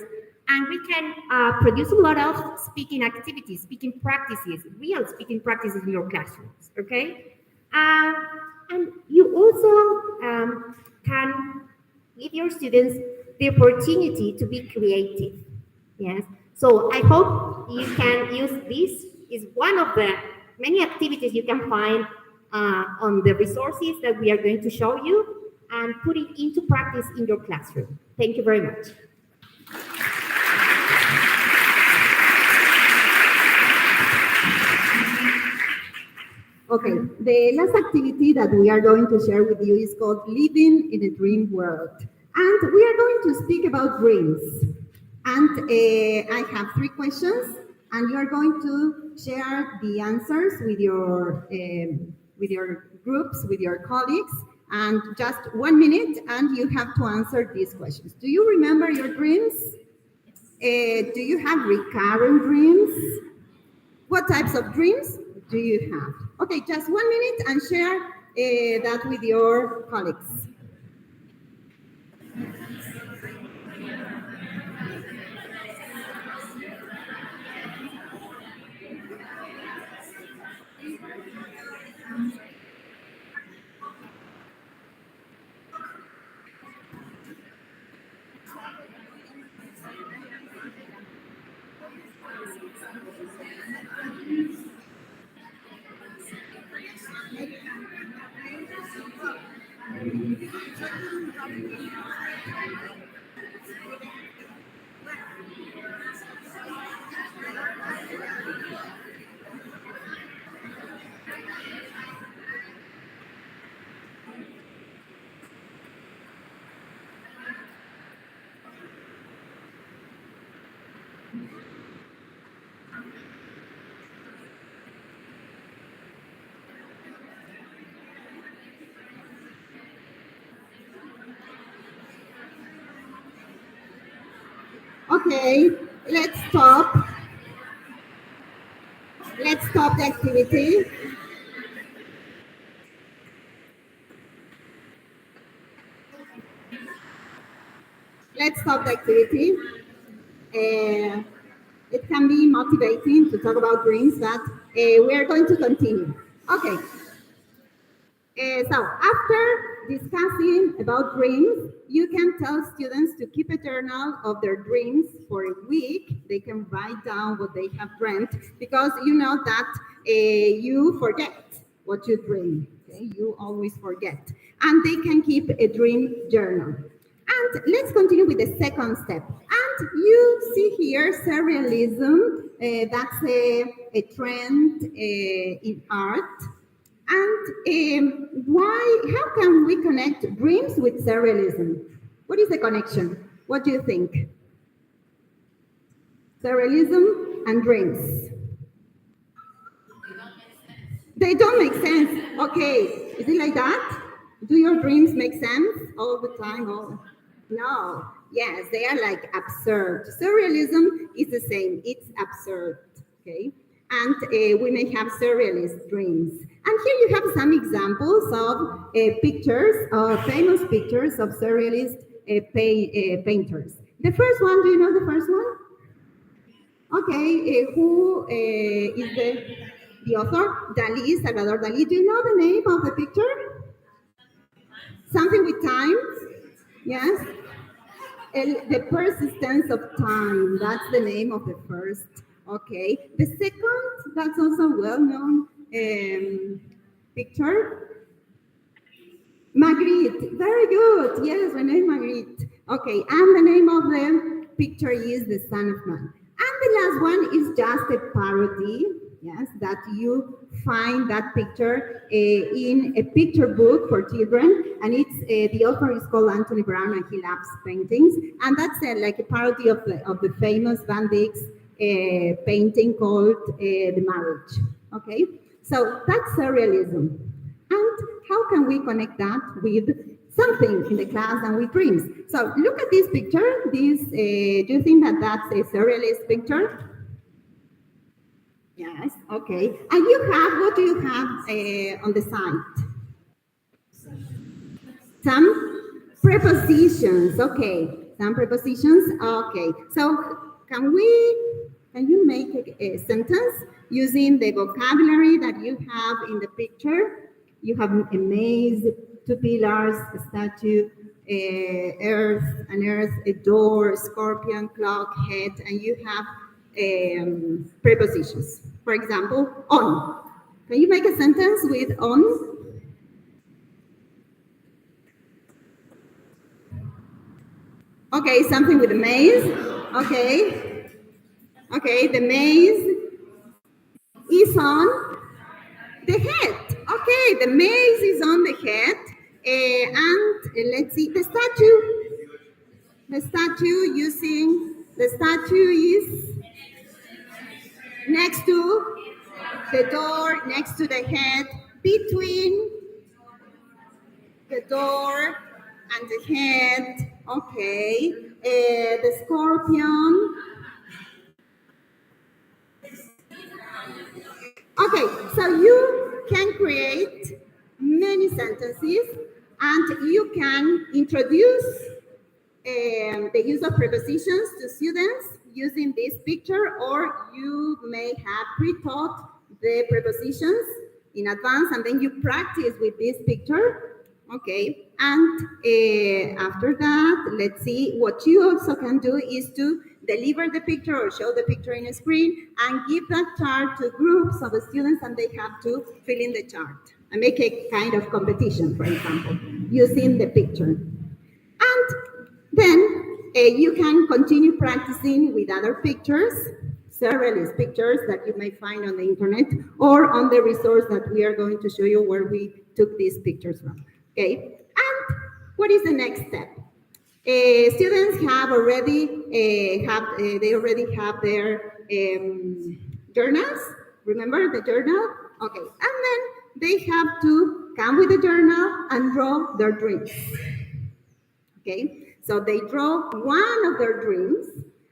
and we can produce a lot of speaking activities, speaking practices, real speaking practices in your classrooms, okay? And you also can give your students the opportunity to be creative, yes? So I hope you can use this. Is one of the many activities you can find on the resources that we are going to show you and put it into practice in your classroom. Thank you very much. Okay, the last activity that we are going to share with you is called Living in a Dream World. And we are going to speak about dreams. And I have 3 questions, and you are going to share the answers with your groups, with your colleagues, and just 1 minute, and you have to answer these questions. Do you remember your dreams? Do you have recurrent dreams? What types of dreams do you have? Okay, just 1 minute and share that with your colleagues. Okay, let's stop. Let's stop the activity. Let's stop the activity. It can be motivating to talk about dreams, but we are going to continue. Okay. So after discussing about dreams, you can tell students to keep a journal of their dreams for a week. They can write down what they have dreamt, because you know that you forget what you dream. Okay? You always forget. And they can keep a dream journal. And let's continue with the second step. And you see here surrealism. That's a trend in art. And how can we connect dreams with surrealism? What is the connection? What do you think? Surrealism and dreams. They don't make sense. Okay, is it like that? Do your dreams make sense all the time? No. Yes, they are like absurd. Surrealism is the same. It's absurd. Okay. And we may have surrealist dreams. And here you have some examples of pictures, famous pictures of surrealist painters. The first one, do you know the first one? Okay, who is the author? Dalí, Salvador Dalí. Do you know the name of the picture? Something with time? Yes? The persistence of time. That's the name of the first. Okay. The second, that's also well-known picture. Magritte. Very good. Yes, René Magritte. Okay. And the name of the picture is The Son of Man. And the last one is just a parody. Yes, that you find that picture in a picture book for children, and it's the author is called Anthony Brown, and he loves paintings, and that's like a parody of the famous Van Dyck's painting called The Marriage. Okay, so that's surrealism. And how can we connect that with something in the class and with dreams? So look at this picture. This do you think that that's a surrealist picture? Yes, okay. And you have, what do you have on the side? Some prepositions, okay. Some prepositions, okay. So can you make a sentence using the vocabulary that you have in the picture? You have a maze, two pillars, a statue, earth, a door, scorpion, clock, head, and you have prepositions. For example, on. Can you make a sentence with on? Okay, something with a maze. Okay. Okay, the maze is on the head. Okay, the maze is on the head. And let's see, the statue is next to the door, next to the head, between the door and the head. Okay, the scorpion. Okay, so you can create many sentences, and you can introduce the use of prepositions to students using this picture, or you may have pre-taught the prepositions in advance, and then you practice with this picture. Okay, and after that, let's see, what you also can do is to deliver the picture or show the picture in a screen and give that chart to groups of students, and they have to fill in the chart and make a kind of competition, for example, using the picture. And then you can continue practicing with other pictures, surrealist pictures that you may find on the internet or on the resource that we are going to show you where we took these pictures from. Okay, and what is the next step? Students have already have their journals. Remember the journal? Okay, and then they have to come with the journal and draw their dreams. Okay, so they draw one of their dreams,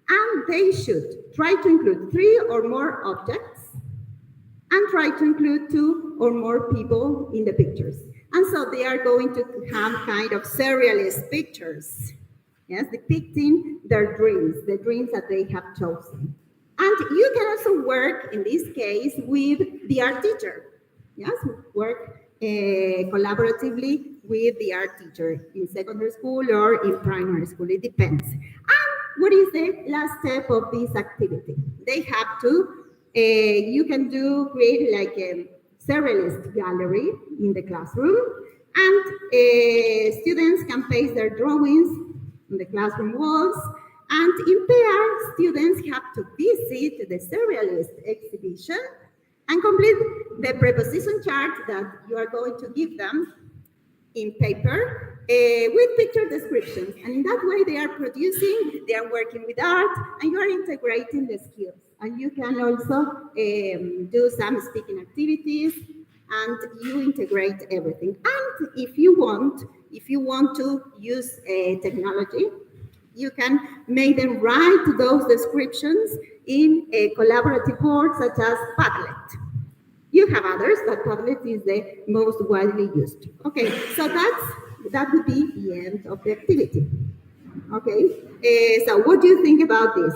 and they should try to include 3 or more objects and try to include 2 or more people in the pictures. And so they are going to have kind of surrealist pictures, yes, depicting their dreams, the dreams that they have chosen. And you can also work, in this case, with the art teacher. Yes, work collaboratively with the art teacher in secondary school or in primary school, it depends. And what is the last step of this activity? They have to, you can create like a surrealist gallery in the classroom, and students can paste their drawings on the classroom walls, and in pair, students have to visit the surrealist exhibition and complete the preposition chart that you are going to give them in paper with picture descriptions. And in that way, they are producing, they are working with art, and you are integrating the skills. And you can also do some speaking activities and you integrate everything. And if you want to use technology, you can make them write those descriptions in a collaborative board such as Padlet. You have others, but Padlet is the most widely used. Okay, so that would be the end of the activity. Okay, so what do you think about this?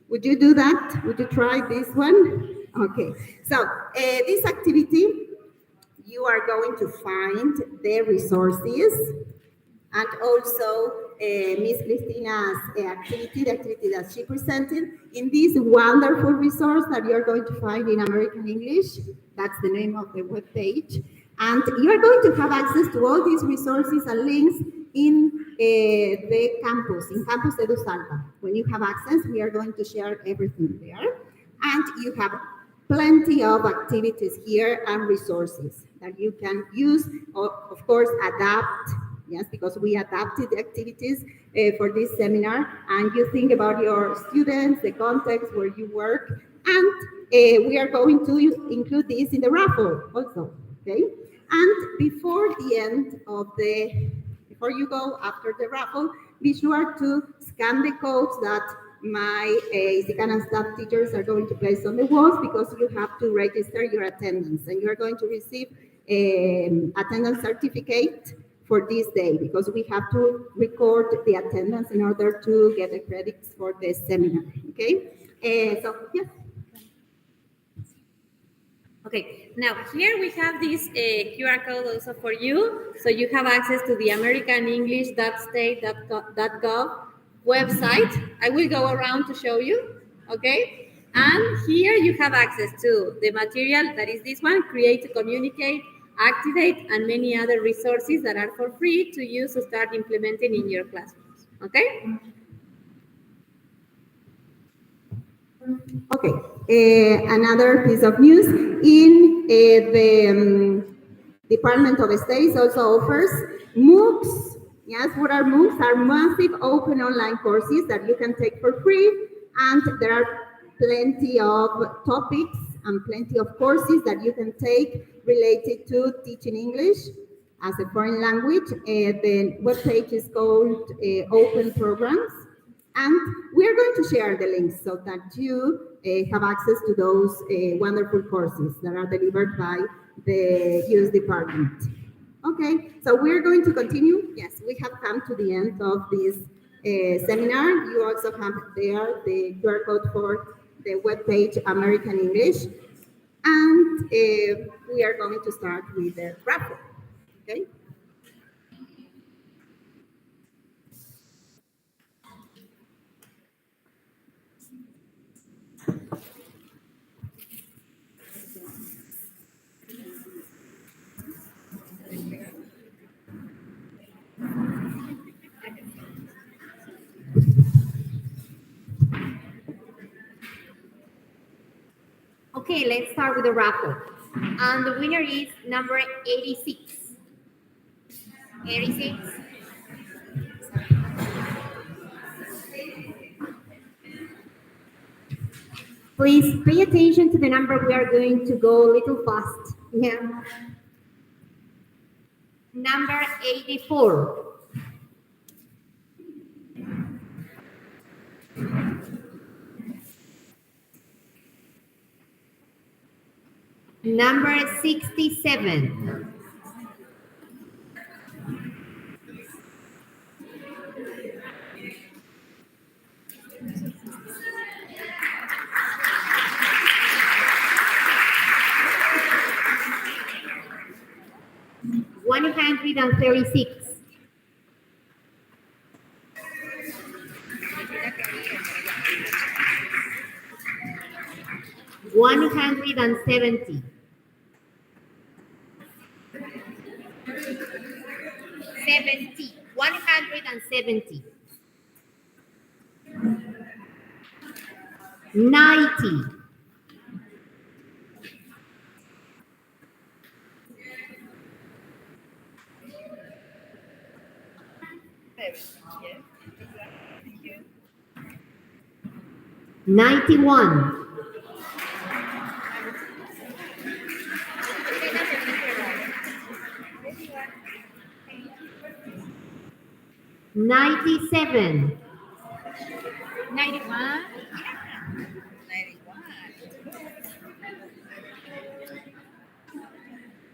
Would you do that? Would you try this one? Okay, so this activity, you are going to find the resources and also Miss Christina's activity, the activity that she presented in this wonderful resource that you're going to find in American English. That's the name of the webpage. And you're going to have access to all these resources and links in the campus, in Campus Edu Salta. When you have access, we are going to share everything there. And you have plenty of activities here and resources that you can use, of course, adapt. Yes, because we adapted the activities for this seminar, and you think about your students, the context where you work, and we are going to include this in the raffle also, okay? And before you go after the raffle, be sure to scan the codes that my ISICANA staff teachers are going to place on the walls, because you have to register your attendance, and you are going to receive attendance certificate for this day, because we have to record the attendance in order to get the credits for the seminar, okay? So, yes. Okay, now here we have this QR code also for you, so you have access to the americanenglish.state.gov website. I will go around to show you, okay? And here you have access to the material that is this one, Create to Communicate, Activate, and many other resources that are for free to use to start implementing in your classrooms, okay? Okay, another piece of news, in the Department of State also offers MOOCs. Yes, what are MOOCs? Are massive open online courses that you can take for free, and there are plenty of topics and plenty of courses that you can take related to teaching English as a foreign language. The webpage is called Open Programs, and we are going to share the links so that you have access to those wonderful courses that are delivered by the US Department. Okay, so we're going to continue. Yes, we have come to the end of this seminar. You also have there the QR code for the webpage American English. And we are going to start with the raffle, okay? Okay, let's start with the raffle. And the winner is number 86. 86. Please pay attention to the number. We are going to go a little fast. Yeah. Number 84. Number 67. $136. $170. 170. 90. 91. 97. 91.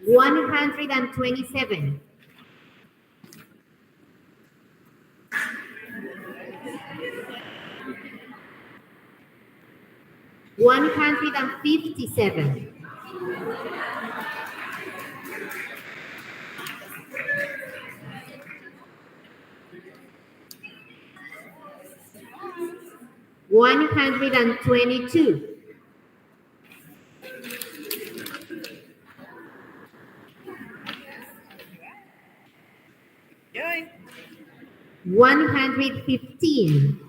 127. 157. 122. 115.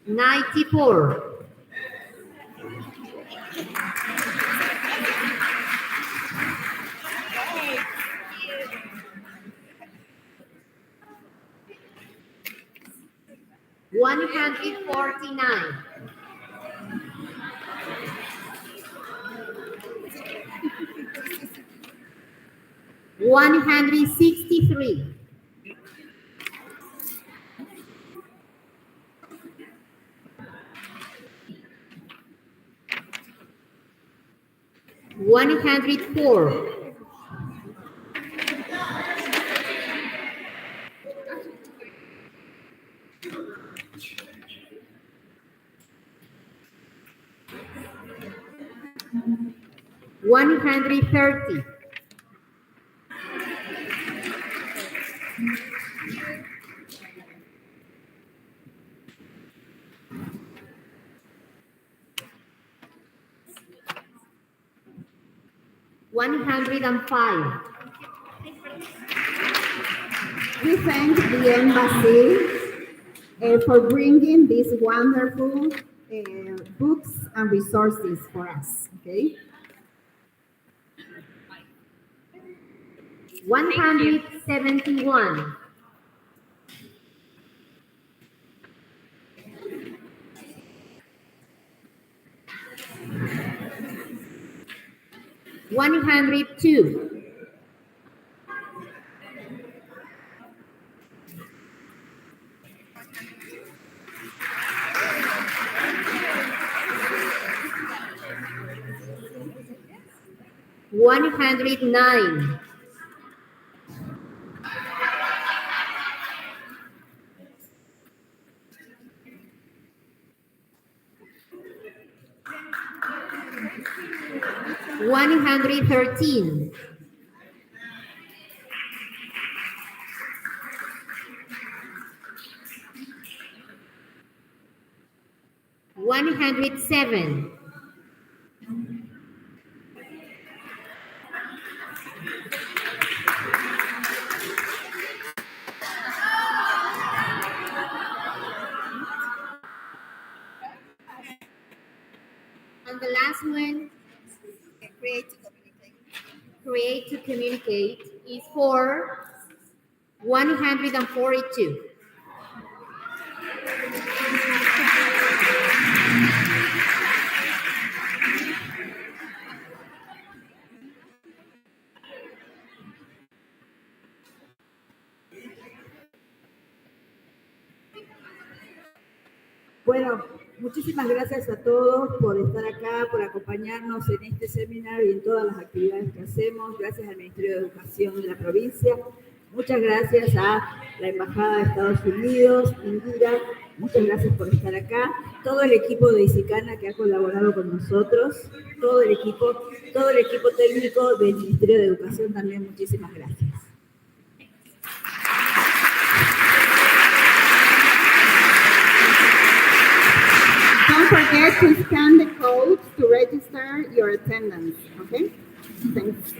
94. 149. 163. 104. 130. 105. We thank the embassy for bringing these wonderful books and resources for us. Okay. 171. 102. 109. 113. 107. 'And the last one, create to communicate, is for 142. Bueno, muchísimas gracias a todos por estar acá, por acompañarnos en este seminario y en todas las actividades que hacemos. Gracias al Ministerio de Educación de la provincia. Muchas gracias a la Embajada de Estados Unidos, Cultura. Muchas gracias por estar acá. Todo el equipo de ISICANA que ha colaborado con nosotros, todo el equipo técnico del Ministerio de Educación también, muchísimas gracias. Don't forget to scan the code to register your attendance, okay? Thanks.